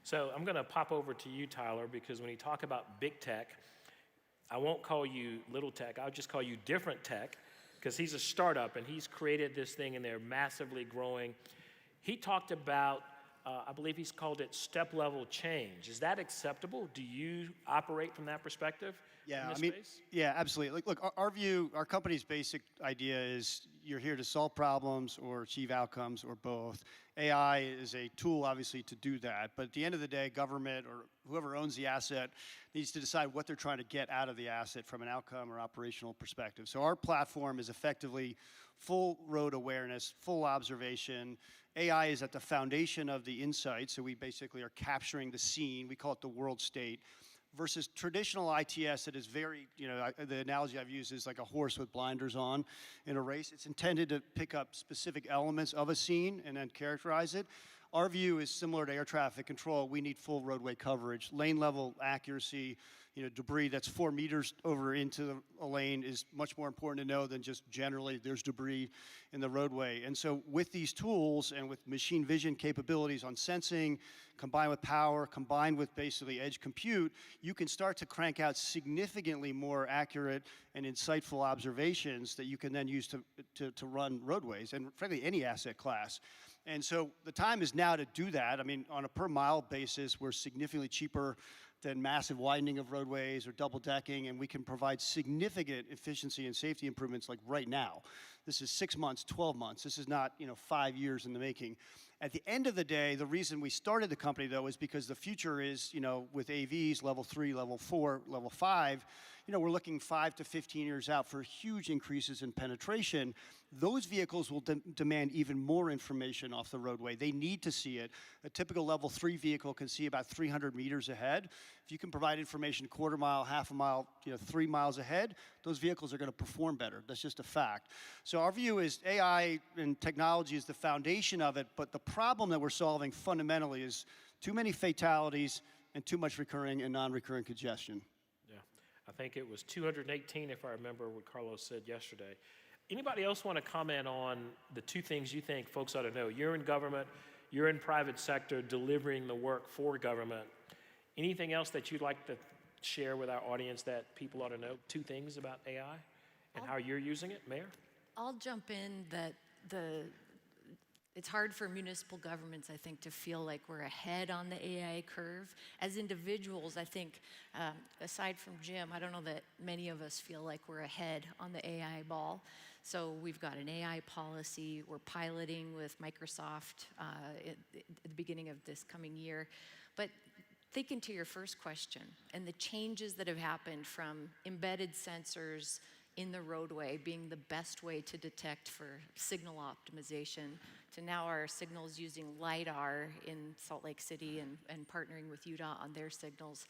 So I'm going to pop over to you, Tyler, because when you talk about big tech, I won't call you little tech. I'll just call you different tech, because he's a startup and he's created this thing and they're massively growing. He talked about, I believe he's called it step-level change. Is that acceptable? Do you operate from that perspective? Yeah, space? Yeah, absolutely. Look, our company's basic idea is you're here to solve problems or achieve outcomes or both. AI is a tool, obviously, to do that. But at the end of the day, government or whoever owns the asset needs to decide what they're trying to get out of the asset from an outcome or operational perspective. So our platform is effectively full road awareness, full observation. AI is at the foundation of the insight, so we basically are capturing the scene. We call it the world state. Versus traditional ITS that is very, the analogy I've used is like a horse with blinders on in a race. It's intended to pick up specific elements of a scene and then characterize it. Our view is similar to air traffic control. We need full roadway coverage, lane level accuracy. Debris that's 4 meters over into a lane is much more important to know than just generally there's debris in the roadway. And so with these tools and with machine vision capabilities on sensing, combined with power, combined with basically edge compute, you can start to crank out significantly more accurate and insightful observations that you can then use to run roadways and frankly any asset class. And so the time is now to do that. I mean, on a per mile basis, we're significantly cheaper than massive widening of roadways or double decking, and we can provide significant efficiency and safety improvements like right now. This is 6 months, 12 months. This is not 5 years in the making. At the end of the day, the reason we started the company though is because the future is, with AVs, level 3, level 4, level 5, we're looking 5 to 15 years out for huge increases in penetration. Those vehicles will demand even more information off the roadway. They need to see it. A typical level 3 vehicle can see about 300 meters ahead. If you can provide information quarter mile, half a mile, 3 miles ahead, those vehicles are going to perform better. That's just a fact. So our view is AI and technology is the foundation of it, but the problem that we're solving fundamentally is too many fatalities and too much recurring and non-recurring congestion. I think it was 218, if I remember what Carlos said yesterday. Anybody else want to comment on the two things you think folks ought to know? You're in government, you're in private sector, delivering the work for government. Anything else that you'd like to share with our audience that people ought to know? Two things about AI and how you're using it, Mayor? I'll jump in that it's hard for municipal governments, I think, to feel like we're ahead on the AI curve. As individuals, I think, aside from Jim, I don't know that many of us feel like we're ahead on the AI ball. So we've got an AI policy. We're piloting with Microsoft at the beginning of this coming year. But thinking to your first question and the changes that have happened from embedded sensors in the roadway being the best way to detect for signal optimization, to now our signals using LiDAR in Salt Lake City and partnering with UDOT on their signals.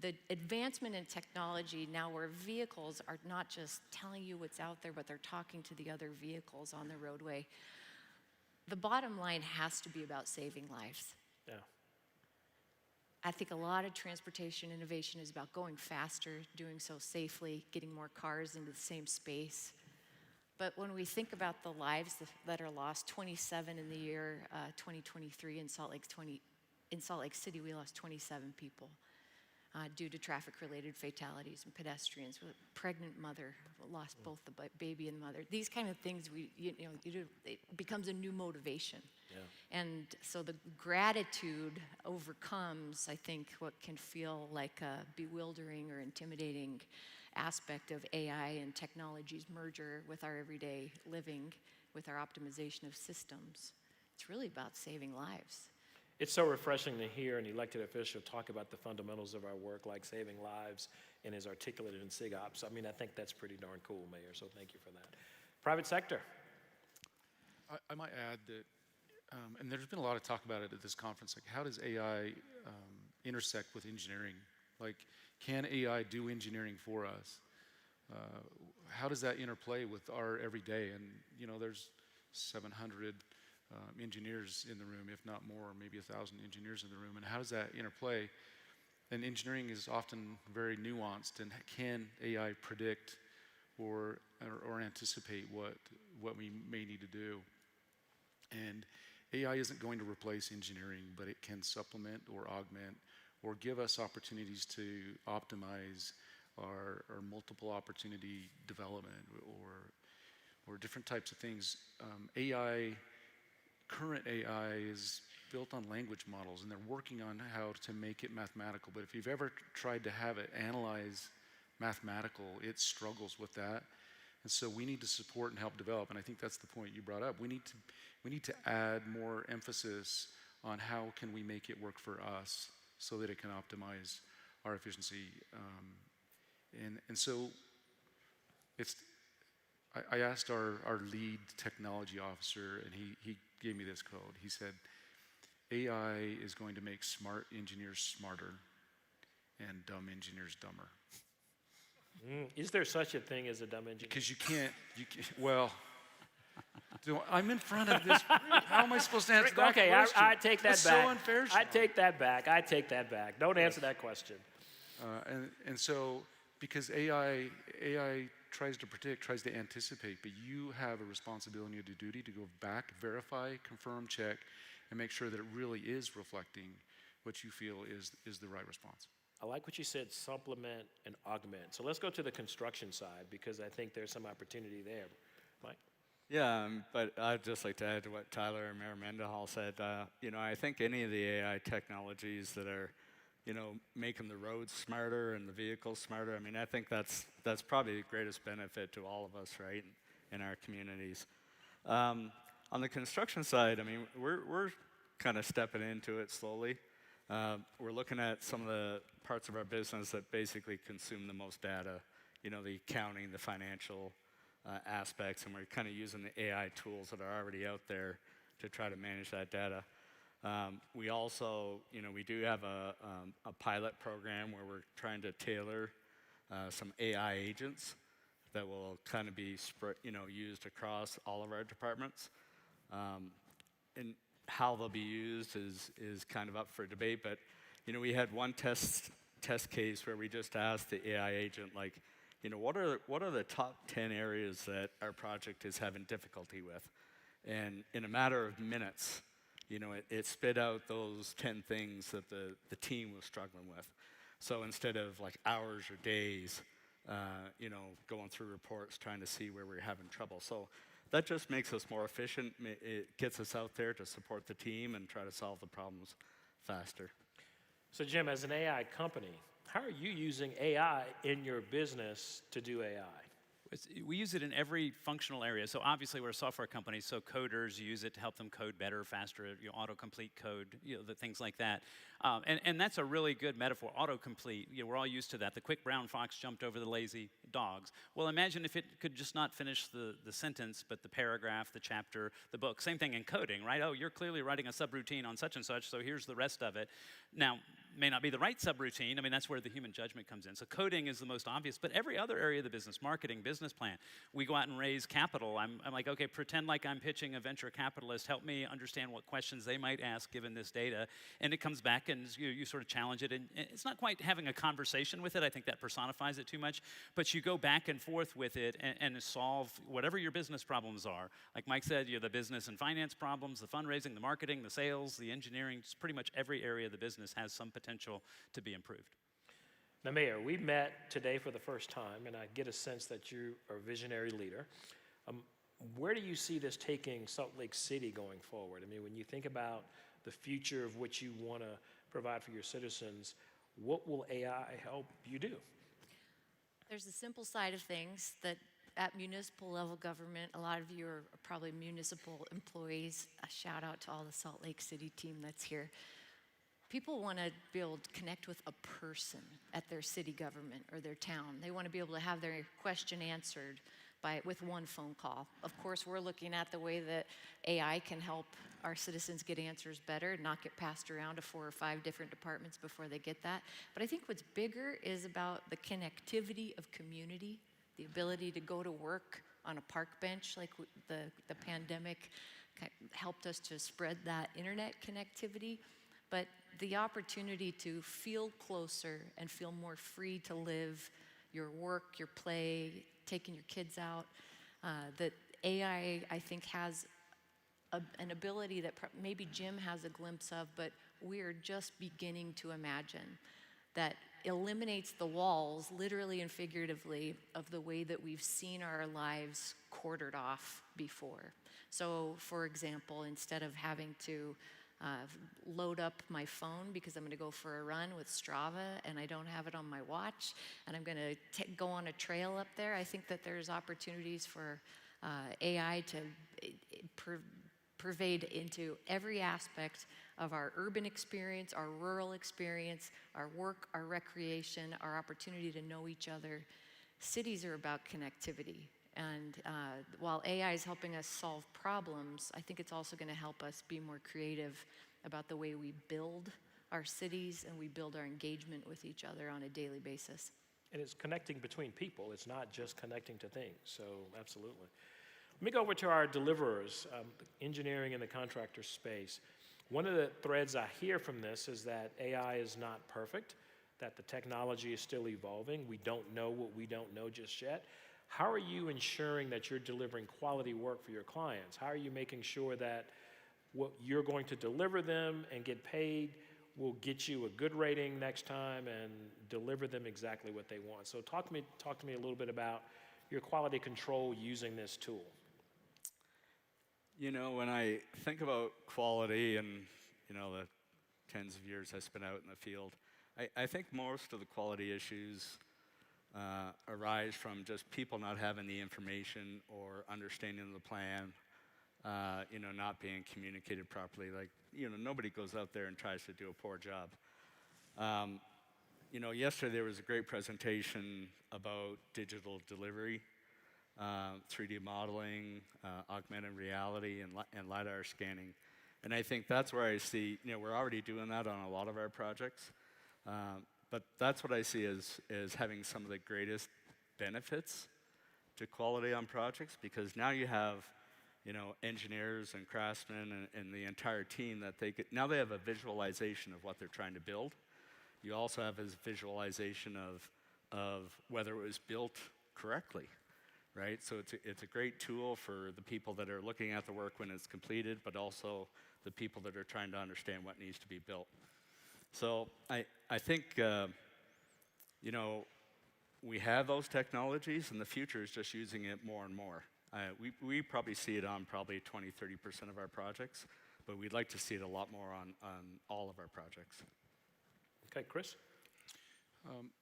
The advancement in technology now where vehicles are not just telling you what's out there, but they're talking to the other vehicles on the roadway. The bottom line has to be about saving lives. Yeah. I think a lot of transportation innovation is about going faster, doing so safely, getting more cars into the same space. But when we think about the lives that are lost, 27 in the year 2023 in Salt Lake City, we lost 27 people due to traffic-related fatalities and pedestrians. A pregnant mother lost both the baby and the mother. These kind of things, you do, it becomes a new motivation. Yeah. And so the gratitude overcomes, I think, what can feel like a bewildering or intimidating aspect of AI and technology's merger with our everyday living, with our optimization of systems. It's really about saving lives. It's so refreshing to hear an elected official talk about the fundamentals of our work, like saving lives, and is articulated in SIGOPS. I mean, I think that's pretty darn cool, Mayor, so thank you for that. Private sector. I might add that, and there's been a lot of talk about it at this conference, like how does AI intersect with engineering? Like, can AI do engineering for us? How does that interplay with our everyday? And, you know, there's 700 engineers in the room, if not more, maybe 1,000 engineers in the room. And how does that interplay? And engineering is often very nuanced. And can AI predict or anticipate what we may need to do? And AI isn't going to replace engineering, but it can supplement or augment or give us opportunities to optimize our multiple opportunity development or different types of things. Current AI is built on language models, and they're working on how to make it mathematical. But if you've ever tried to have it analyze mathematical, it struggles with that. And so we need to support and help develop. And I think that's the point you brought up. We need to add more emphasis on how can we make it work for us so that it can optimize our efficiency. And so I asked our lead technology officer, and he gave me this code. He said, AI is going to make smart engineers smarter and dumb engineers dumber. Is there such a thing as a dumb engineer? Because you can't, well, I'm in front of this group. How am I supposed to answer that question? I take that That's back. so unfair. I take that back. I take that back. Don't answer that question. And so, because AI tries to predict, tries to anticipate, but you have a responsibility and a duty to go back, verify, confirm, check, and make sure that it really is reflecting what you feel is the right response. I like what you said, supplement and augment. So let's go to the construction side, because I think there's some opportunity there. Mike? Yeah, but I'd just like to add to what Tyler and Mayor Mendenhall said. I think any of the AI technologies that are, making the roads smarter and the vehicles smarter, I think that's probably the greatest benefit to all of us, right, in our communities. On the construction side, we're kind of stepping into it slowly. We're looking at some of the parts of our business that basically consume the most data, the accounting, the financial aspects, and we're kind of using the AI tools that are already out there to try to manage that data. We also, we do have a pilot program where we're trying to tailor some AI agents that will kind of be used across all of our departments. And how they'll be used is kind of up for debate, but we had one test test case where we just asked the AI agent, like, what are the top 10 areas that our project is having difficulty with? And in a matter of minutes, it spit out those 10 things that the team was struggling with. So instead of like hours or days, going through reports trying to see where we're having trouble. So that just makes us more efficient. It gets us out there to support the team and try to solve the problems faster. So Jim, as an AI company, how are you using AI in your business to do AI? We use it in every functional area. So obviously we're a software company, so coders use it to help them code better, faster, autocomplete code, things like that. And that's a really good metaphor, autocomplete. We're all used to that. The quick brown fox jumped over the lazy dogs. Well, imagine if it could just not finish the sentence, but the paragraph, the chapter, the book. Same thing in coding, right? Oh, you're clearly writing a subroutine on such and such, so here's the rest of it. Now, may not be the right subroutine. I mean, that's where the human judgment comes in. So coding is the most obvious, but every other area of the business, marketing, business plan, we go out and raise capital. I'm like, okay, pretend like I'm pitching a venture capitalist. Help me understand what questions they might ask given this data. And it comes back and you sort of challenge it. And it's not quite having a conversation with it. I think that personifies it too much. But you go back and forth with it and solve whatever your business problems are. Like Mike said, the business and finance problems, the fundraising, the marketing, the sales, the engineering, just pretty much every area of the business has some potential to be improved. Now, Mayor, we met today for the first time, and I get a sense that you are a visionary leader. Where do you see this taking Salt Lake City going forward? I mean, when you think about the future of what you want to provide for your citizens, what will AI help you do? There's the simple side of things that at municipal level government, a lot of you are probably municipal employees. A shout out to all the Salt Lake City team that's here. People want to be able to connect with a person at their city government or their town. They want to be able to have their question answered with one phone call. Of course, we're looking at the way that AI can help our citizens get answers better, not get passed around to 4 or 5 different departments before they get that. But I think what's bigger is about the connectivity of community, the ability to go to work on a park bench like the pandemic helped us to spread that internet connectivity. But the opportunity to feel closer and feel more free to live your work, your play, taking your kids out, that AI, I think, has an ability that maybe Jim has a glimpse of, but we're just beginning to imagine, that eliminates the walls, literally and figuratively, of the way that we've seen our lives quartered off before. So, for example, instead of having to load up my phone because I'm going to go for a run with Strava and I don't have it on my watch and I'm going to go on a trail up there, I think that there's opportunities for AI to pervade into every aspect of our urban experience, our rural experience, our work, our recreation, our opportunity to know each other. Cities are about connectivity. And while AI is helping us solve problems, I think it's also going to help us be more creative about the way we build our cities and we build our engagement with each other on a daily basis. And it's connecting between people. It's not just connecting to things. So absolutely. Let me go over to our deliverers, engineering in the contractor space. One of the threads I hear from this is that AI is not perfect, that the technology is still evolving. We don't know what we don't know just yet. How are you ensuring that you're delivering quality work for your clients? How are you making sure that what you're going to deliver them and get paid will get you a good rating next time and deliver them exactly what they want? So talk to me a little bit about your quality control using this tool. When I think about quality and, the tens of years I spent out in the field, I think most of the quality issues arise from just people not having the information or understanding the plan, not being communicated properly. Like, nobody goes out there and tries to do a poor job. Yesterday there was a great presentation about digital delivery, 3D modeling, augmented reality, and LiDAR scanning. And I think that's where I see, we're already doing that on a lot of our projects. But that's what I see as having some of the greatest benefits to quality on projects, because now you have, engineers and craftsmen and the entire team that now they have a visualization of what they're trying to build. you also have this visualization of whether it was built correctly, right? So it's a great tool for the people that are looking at the work when it's completed, but also the people that are trying to understand what needs to be built. So I think, we have those technologies, and the future is just using it more and more. We probably see it on probably 20–30% of our projects, but we'd like to see it a lot more on all of our projects. Okay, Kris?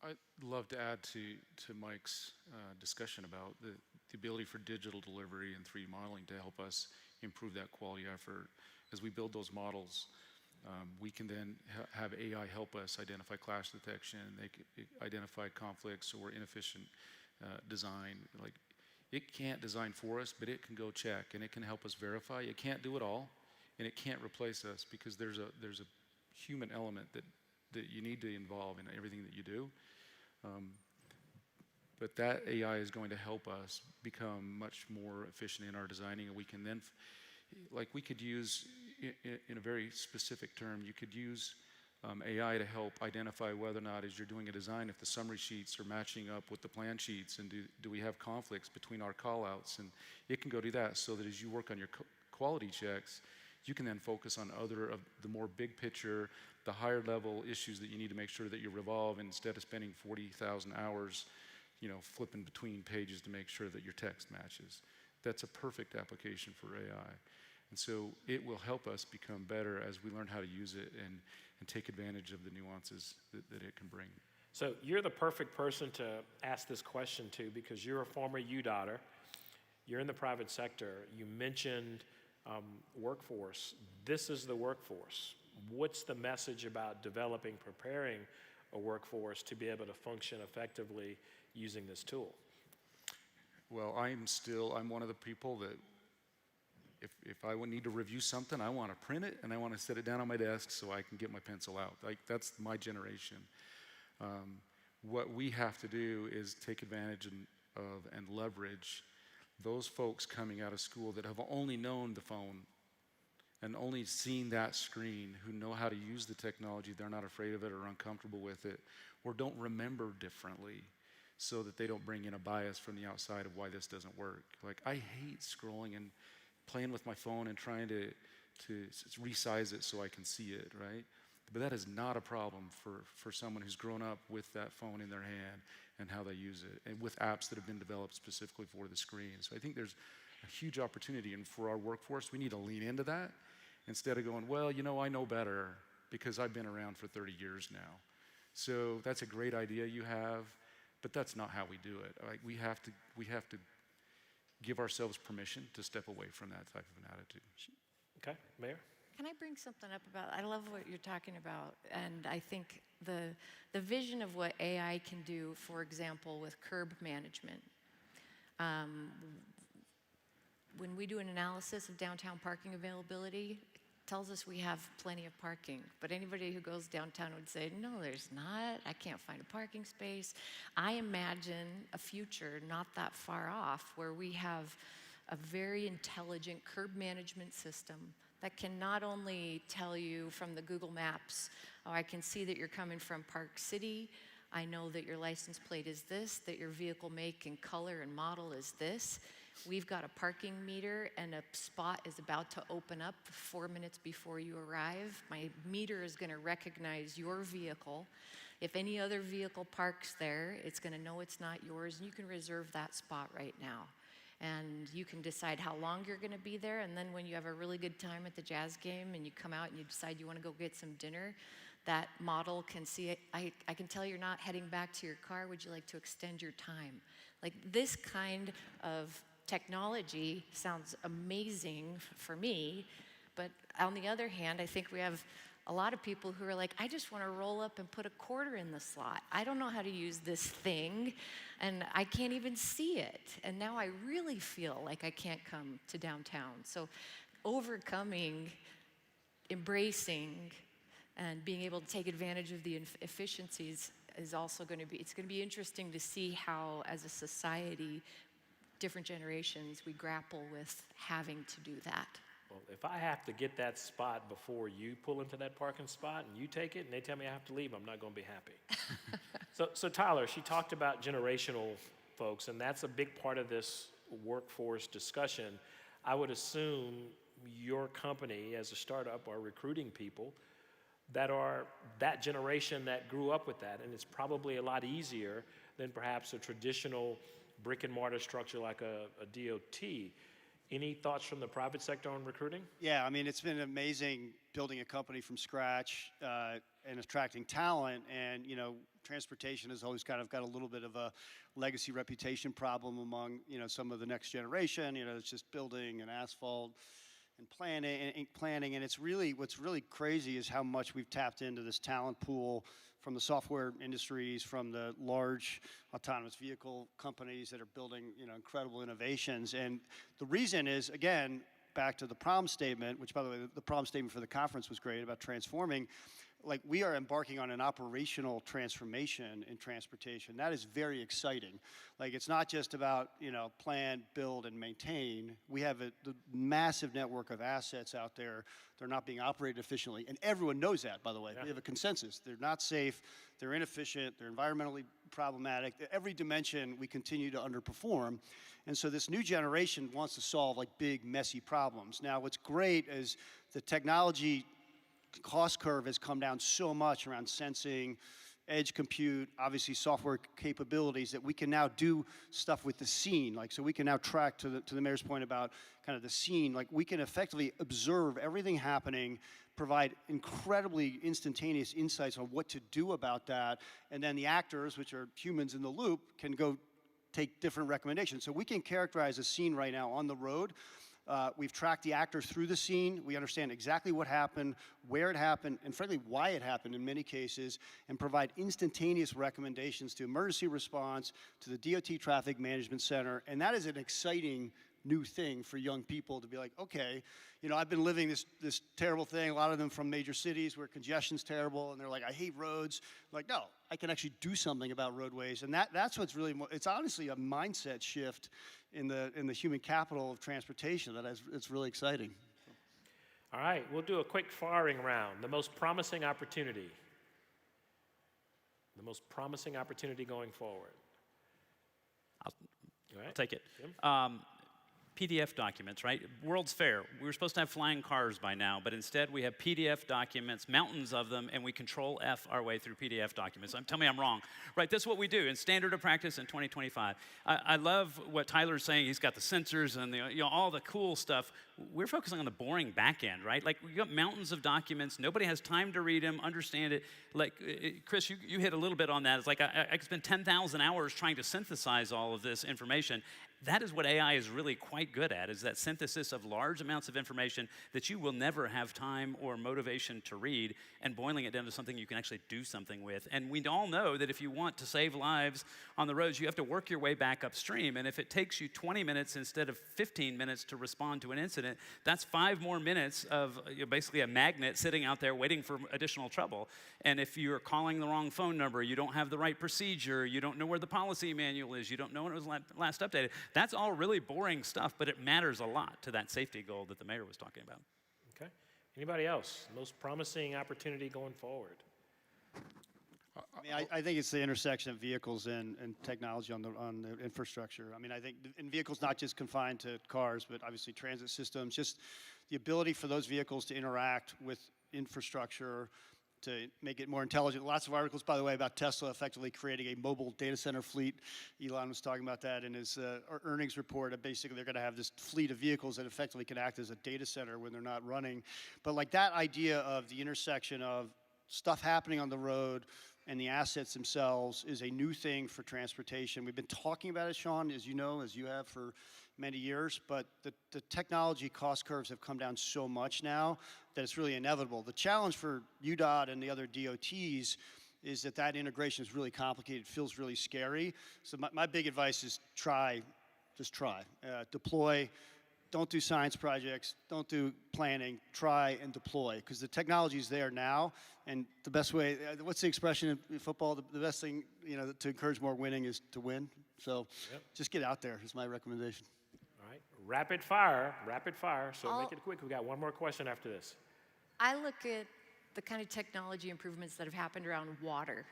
I'd love to add to Mike's discussion about the ability for digital delivery and 3D modeling to help us improve that quality effort. As we build those models, we can then have AI help us identify clash detection, identify conflicts or inefficient design. Like, it can't design for us, but it can go check and it can help us verify. It can't do it all, and it can't replace us because there's a human element that you need to involve in everything that you do. But that AI is going to help us become much more efficient in our designing, and we can then, we could use, in a very specific term, you could use AI to help identify whether or not, as you're doing a design, if the summary sheets are matching up with the plan sheets, and do we have conflicts between our callouts, and it can go do that, so that as you work on your quality checks, you can then focus on other of the more big picture, the higher level issues that you need to make sure that you revolve, instead of spending 40,000 hours, flipping between pages to make sure that your text matches. That's a perfect application for AI. And so it will help us become better as we learn how to use it and take advantage of the nuances that it can bring. So you're the perfect person to ask this question to, because you're a former UDOTer. You're in the private sector. You mentioned workforce. This is the workforce. What's the message about developing, preparing a workforce to be able to function effectively using this tool? Well, I'm one of the people that if I would need to review something, I want to print it and I want to set it down on my desk so I can get my pencil out. That's my generation. What we have to do is take advantage of and leverage those folks coming out of school that have only known the phone and only seen that screen, who know how to use the technology. They're not afraid of it or uncomfortable with it, or don't remember differently, so that they don't bring in a bias from the outside of why this doesn't work. I hate scrolling and playing with my phone and trying to resize it so I can see it, right? But that is not a problem for someone who's grown up with that phone in their hand and how they use it, and with apps that have been developed specifically for the screen. So I think there's a huge opportunity, and for our workforce, we need to lean into that instead of going, well, I know better because I've been around for 30 years now. So that's a great idea you have, but that's not how we do it. We have to give ourselves permission to step away from that type of an attitude. Okay, Mayor? Can I bring something up about, I love what you're talking about, and I think the vision of what AI can do, for example, with curb management. When we do an analysis of downtown parking availability, it tells us we have plenty of parking. But anybody who goes downtown would say, no, there's not. I can't find a parking space. I imagine a future not that far off where we have a very intelligent curb management system that can not only tell you from the Google Maps, oh, I can see that you're coming from Park City. I know that your license plate is this, that your vehicle make and color and model is this. We've got a parking meter and a spot is about to open up 4 minutes before you arrive. My meter is going to recognize your vehicle. If any other vehicle parks there, it's going to know it's not yours, and you can reserve that spot right now. And you can decide how long you're going to be there, and then when you have a really good time at the Jazz game and you come out and you decide you want to go get some dinner, that model can see it. I can tell you're not heading back to your car. Would you like to extend your time? This kind of technology sounds amazing for me, but on the other hand, I think we have a lot of people who are like, I just want to roll up and put a quarter in the slot. I don't know how to use this thing, and I can't even see it. And now I really feel like I can't come to downtown. So overcoming, embracing, and being able to take advantage of the efficiencies is also going to be, it's going to be interesting to see how, as a society, different generations, we grapple with having to do that. Well, if I have to get that spot before you pull into that parking spot and you take it and they tell me I have to leave, I'm not going to be happy. So Tyler, she talked about generational folks, and that's a big part of this workforce discussion. I would assume your company as a startup are recruiting people that are that generation that grew up with that, and it's probably a lot easier than perhaps a traditional brick and mortar structure like a DOT. Any thoughts from the private sector on recruiting? Yeah, I mean, it's been amazing building a company from scratch and attracting talent. And, you know, transportation has always kind of got a little bit of a legacy reputation problem among, you know, some of the next generation. You know, it's just building and asphalt and planning. And it's really, what's really crazy is how much we've tapped into this talent pool from the software industries, from the large autonomous vehicle companies that are building, you know, incredible innovations. And the reason is, again, back to the problem statement, which, by the way, the problem statement for the conference was great about transforming. Like, we are embarking on an operational transformation in transportation. That is very exciting. Like, it's not just about, you know, plan, build, and maintain. We have the massive network of assets out there. They're not being operated efficiently, and everyone knows that, by the way. Yeah. We have a consensus. They're not safe, they're inefficient, they're environmentally problematic. Every dimension, we continue to underperform. And so this new generation wants to solve, like, big, messy problems. Now, what's great is the technology cost curve has come down so much around sensing, edge compute, obviously software capabilities, that we can now do stuff with the scene. Like, so we can now track, to the mayor's point about kind of the scene, like, we can effectively observe everything happening, provide incredibly instantaneous insights on what to do about that, and then the actors, which are humans in the loop, can go take different recommendations. So we can characterize a scene right now on the road. We've tracked the actors through the scene. We understand exactly what happened, where it happened, and frankly, why it happened in many cases, and provide instantaneous recommendations to emergency response, to the DOT Traffic Management Center. And that is an exciting new thing for young people to be like, okay, you know, I've been living this terrible thing, a lot of them from major cities where congestion's terrible, and they're like, I hate roads. I'm like, no, I can actually do something about roadways. And that's what's really, it's honestly a mindset shift in the human capital of transportation it's really exciting. All right, we'll do a quick firing round. The most promising opportunity. The most promising opportunity going forward. I'll take it. PDF documents, right? World's Fair. We were supposed to have flying cars by now, but instead we have PDF documents, mountains of them, and we control F our way through PDF documents. Tell me I'm wrong. Right, that's what we do in standard of practice in 2025. I love what Tyler's saying. He's got the sensors and all the cool stuff. We're focusing on the boring back end, right? Like, we got mountains of documents. Nobody has time to read them, understand it. Like, Kris, you hit a little bit on that. It's like I could spend 10,000 hours trying to synthesize all of this information. That is what AI is really quite good at, is that synthesis of large amounts of information that you will never have time or motivation to read, and boiling it down to something you can actually do something with. And we all know that if you want to save lives on the roads, you have to work your way back upstream. And if it takes you 20 minutes instead of 15 minutes to respond to an incident, that's 5 more minutes of basically a magnet sitting out there waiting for additional trouble. And if you're calling the wrong phone number, you don't have the right procedure, you don't know where the policy manual is, you don't know when it was last updated, that's all really boring stuff, but it matters a lot to that safety goal that the mayor was talking about. Okay. Anybody else? Most promising opportunity going forward? I mean, I think it's the intersection of vehicles and technology on the infrastructure. I mean, I think in vehicles not just confined to cars, but obviously transit systems, just the ability for those vehicles to interact with infrastructure, to make it more intelligent. Lots of articles, by the way, about Tesla effectively creating a mobile data center fleet. Elon was talking about that in his earnings report. Basically, they're going to have this fleet of vehicles that effectively can act as a data center when they're not running. But like that idea of the intersection of stuff happening on the road and the assets themselves is a new thing for transportation. We've been talking about it, Shawn, as you know, as you have for many years, but the technology cost curves have come down so much now that it's really inevitable. The challenge for UDOT and the other DOTs is that integration is really complicated, feels really scary. So my big advice is just try. Deploy. Don't do science projects, don't do planning, try and deploy, because the technology is there now, and the best way, what's the expression in football, the best thing, to encourage more winning is to win, so just get out there is my recommendation. All right, Rapid fire, so I'll- make it quick. We got one more question after this. I look at the kind of technology improvements that have happened around water,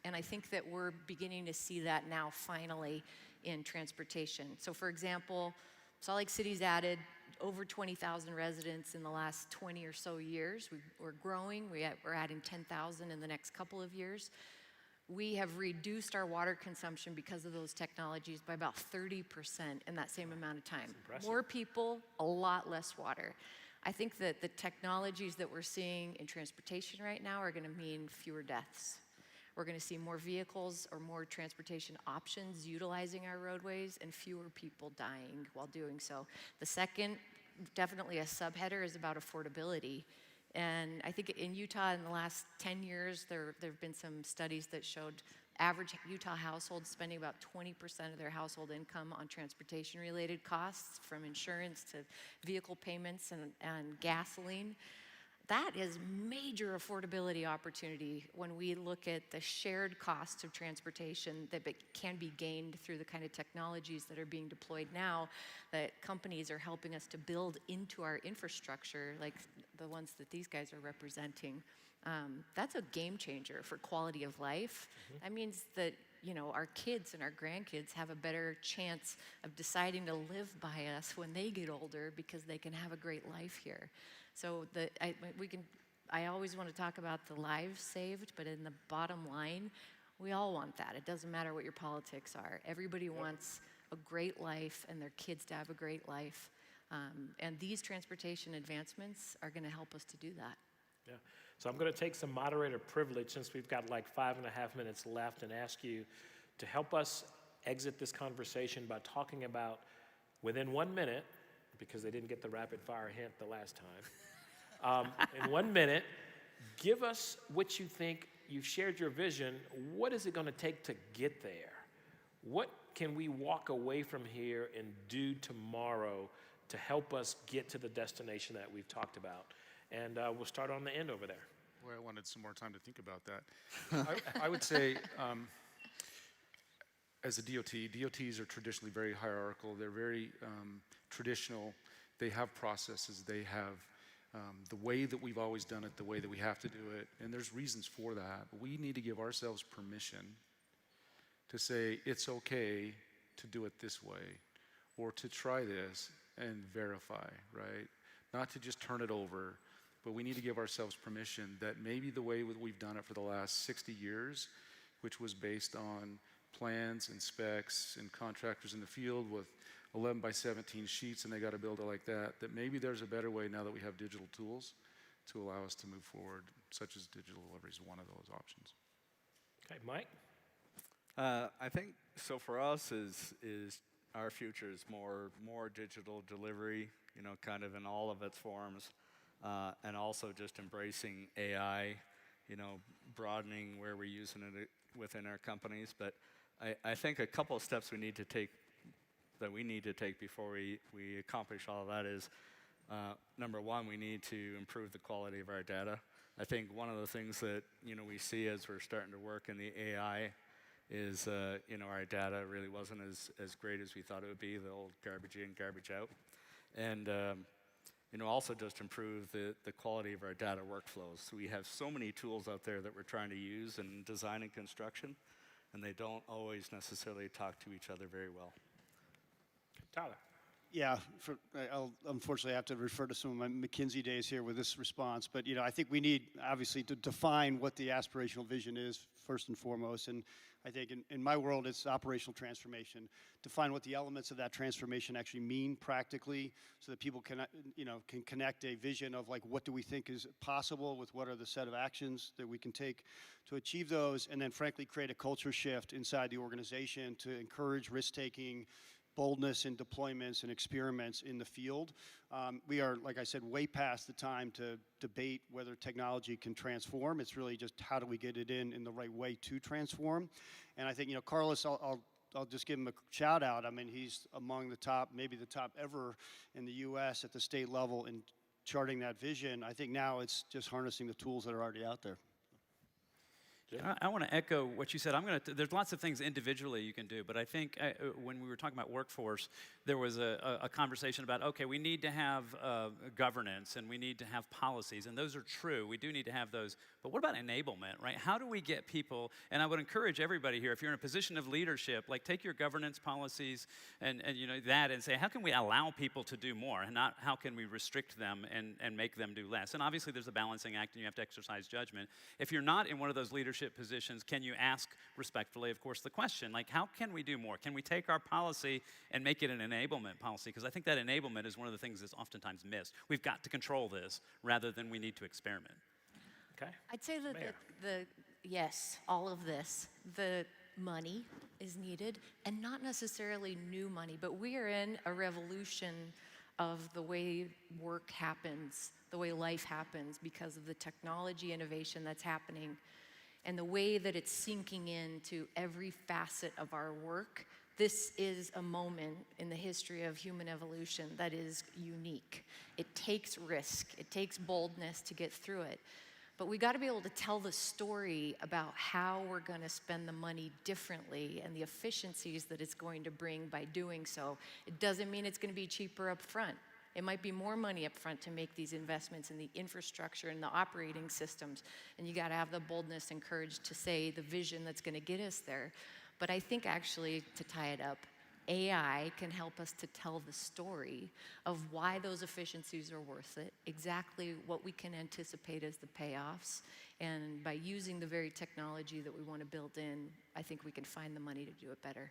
and I think that we're beginning to see that now finally in transportation. So for example, Salt Lake City's added over 20,000 residents in the last 20 or so years. We're growing, we're adding 10,000 in the next couple of years. We have reduced our water consumption because of those technologies by about 30% in that same amount of time. More people, a lot less water. I think that the technologies that we're seeing in transportation right now are going to mean fewer deaths. We're going to see more vehicles or more transportation options utilizing our roadways and fewer people dying while doing so. The second, definitely a subheader, is about affordability. And I think in Utah in the last 10 years, there have been some studies that showed average Utah households spending about 20% of their household income on transportation-related costs, from insurance to vehicle payments and gasoline. That is major affordability opportunity when we look at the shared costs of transportation that can be gained through the kind of technologies that are being deployed now, that companies are helping us to build into our infrastructure, like the ones that these guys are representing. That's a game changer for quality of life. That means that, you know, our kids and our grandkids have a better chance of deciding to live by us when they get older because they can have a great life here. So I always want to talk about the lives saved, but in the bottom line, we all want that. It doesn't matter what your politics are. Everybody wants a great life and their kids to have a great life. And these transportation advancements are going to help us to do that. Yeah. So I'm going to take some moderator privilege since we've got like 5.5 minutes left and ask you to help us exit this conversation by talking about, within 1 minute, because they didn't get the rapid fire hint the last time, in 1 minute, give us what you think. You've shared your vision. What is it going to take to get there? What can we walk away from here and do tomorrow to help us get to the destination that we've talked about? And we'll start on the end over there. Well, I wanted some more time to think about that. I would say, as a DOT, DOTs are traditionally very hierarchical. They're very traditional. They have processes. They have the way that we've always done it, the way that we have to do it. And there's reasons for that. But we need to give ourselves permission to say it's okay to do it this way, or to try this and verify, right? Not to just turn it over, but we need to give ourselves permission that maybe the way that we've done it for the last 60 years, which was based on plans and specs and contractors in the field with 11 by 17 sheets and they got to build it like that, that maybe there's a better way now that we have digital tools to allow us to move forward, such as digital delivery is one of those options. Okay, Mike? I think, so for us is our future is more digital delivery, you know, kind of in all of its forms, and also just embracing AI, you know, broadening where we're using it within our companies. But I think a couple of steps we need to take before we accomplish all of that is, number one, we need to improve the quality of our data. I think one of the things that, you know, we see as we're starting to work in the AI is, you know, our data really wasn't as great as we thought it would be, the old garbage in, garbage out. And, you know, also just improve the quality of our data workflows. So we have so many tools out there that we're trying to use in design and construction, and they don't always necessarily talk to each other very well. Tyler? Yeah, I'll unfortunately have to refer to some of my McKinsey days here with this response, but you know, I think we need obviously to define what the aspirational vision is first and foremost, and I think in my world it's operational transformation. Define what the elements of that transformation actually mean practically, so that people can, you know, can connect a vision of like what do we think is possible with what are the set of actions that we can take to achieve those, and then frankly create a culture shift inside the organization to encourage risk-taking, boldness in deployments and experiments in the field. We are, like I said, way past the time to debate whether technology can transform. It's really just how do we get it in the right way to transform. And I think, you know, Carlos, I'll just give him a shout out. I mean, he's among the top, maybe the top ever in the US at the state level in charting that vision. I think now it's just harnessing the tools that are already out there. I want to echo what you said. There's lots of things individually you can do, but I think when we were talking about workforce, there was a conversation about, okay, we need to have governance and we need to have policies, and those are true. We do need to have those. But what about enablement, right? How do we get people, and I would encourage everybody here, if you're in a position of leadership, like take your governance policies and that and say, how can we allow people to do more, and not how can we restrict them and make them do less? And obviously there's a balancing act and you have to exercise judgment. If you're not in one of those leadership positions, can you ask respectfully, of course, the question, like, how can we do more? Can we take our policy and make it an enablement policy? Because I think that enablement is one of the things that's oftentimes missed. We've got to control this rather than we need to experiment. Okay. I'd say that yes, all of this, the money is needed, and not necessarily new money, but we are in a revolution of the way work happens, the way life happens, because of the technology innovation that's happening and the way that it's sinking into every facet of our work. This is a moment in the history of human evolution that is unique. It takes risk, it takes boldness to get through it. But we got to be able to tell the story about how we're going to spend the money differently and the efficiencies that it's going to bring by doing so. It doesn't mean it's going to be cheaper up front. It might be more money up front to make these investments in the infrastructure and the operating systems. And you got to have the boldness and courage to say the vision that's going to get us there. But I think actually, to tie it up, AI can help us to tell the story of why those efficiencies are worth it, exactly what we can anticipate as the payoffs. And by using the very technology that we want to build in, I think we can find the money to do it better.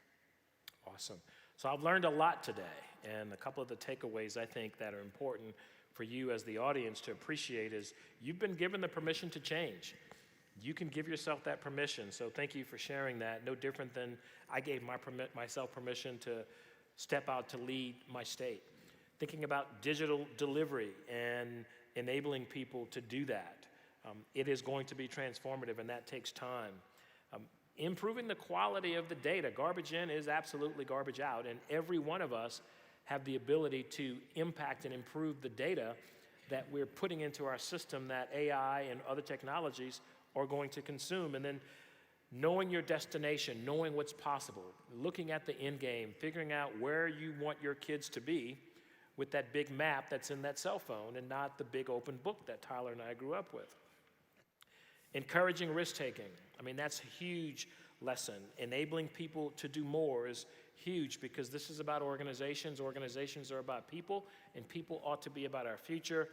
Awesome. So I've learned a lot today, and a couple of the takeaways I think that are important for you as the audience to appreciate is you've been given the permission to change. You can give yourself that permission, so thank you for sharing that. No different than I gave myself permission to step out to lead my state. Thinking about digital delivery and enabling people to do that. It is going to be transformative, and that takes time. Improving the quality of the data. Garbage in is absolutely garbage out, and every one of us have the ability to impact and improve the data that we're putting into our system that AI and other technologies are going to consume. And then knowing your destination, knowing what's possible, looking at the end game, figuring out where you want your kids to be with that big map that's in that cell phone and not the big open book that Tyler and I grew up with. Encouraging risk-taking. I mean, that's a huge lesson. Enabling people to do more is huge because this is about organizations. Organizations are about people, and people ought to be about our future.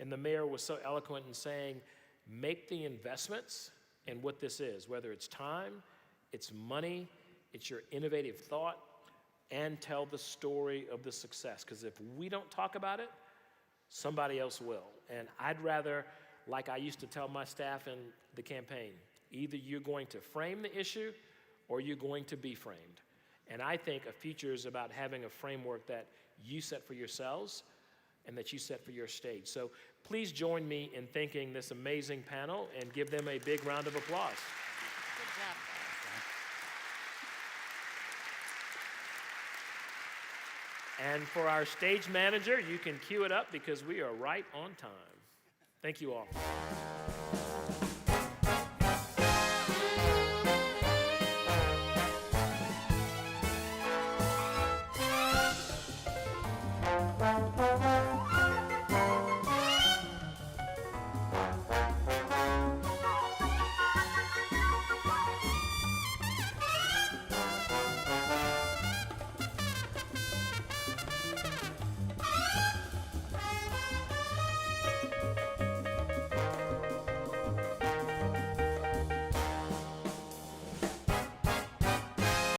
And the mayor was so eloquent in saying, make the investments in what this is, whether it's time, it's money, it's your innovative thought, and tell the story of the success. Because if we don't talk about it, somebody else will. And I'd rather, like I used to tell my staff in the campaign, either you're going to frame the issue or you're going to be framed. And I think a future is about having a framework that you set for yourselves and that you set for your state. So please join me in thanking this amazing panel and give them a big round of applause. Good job. And for our stage manager, you can cue it up because we are right on time. Thank you all.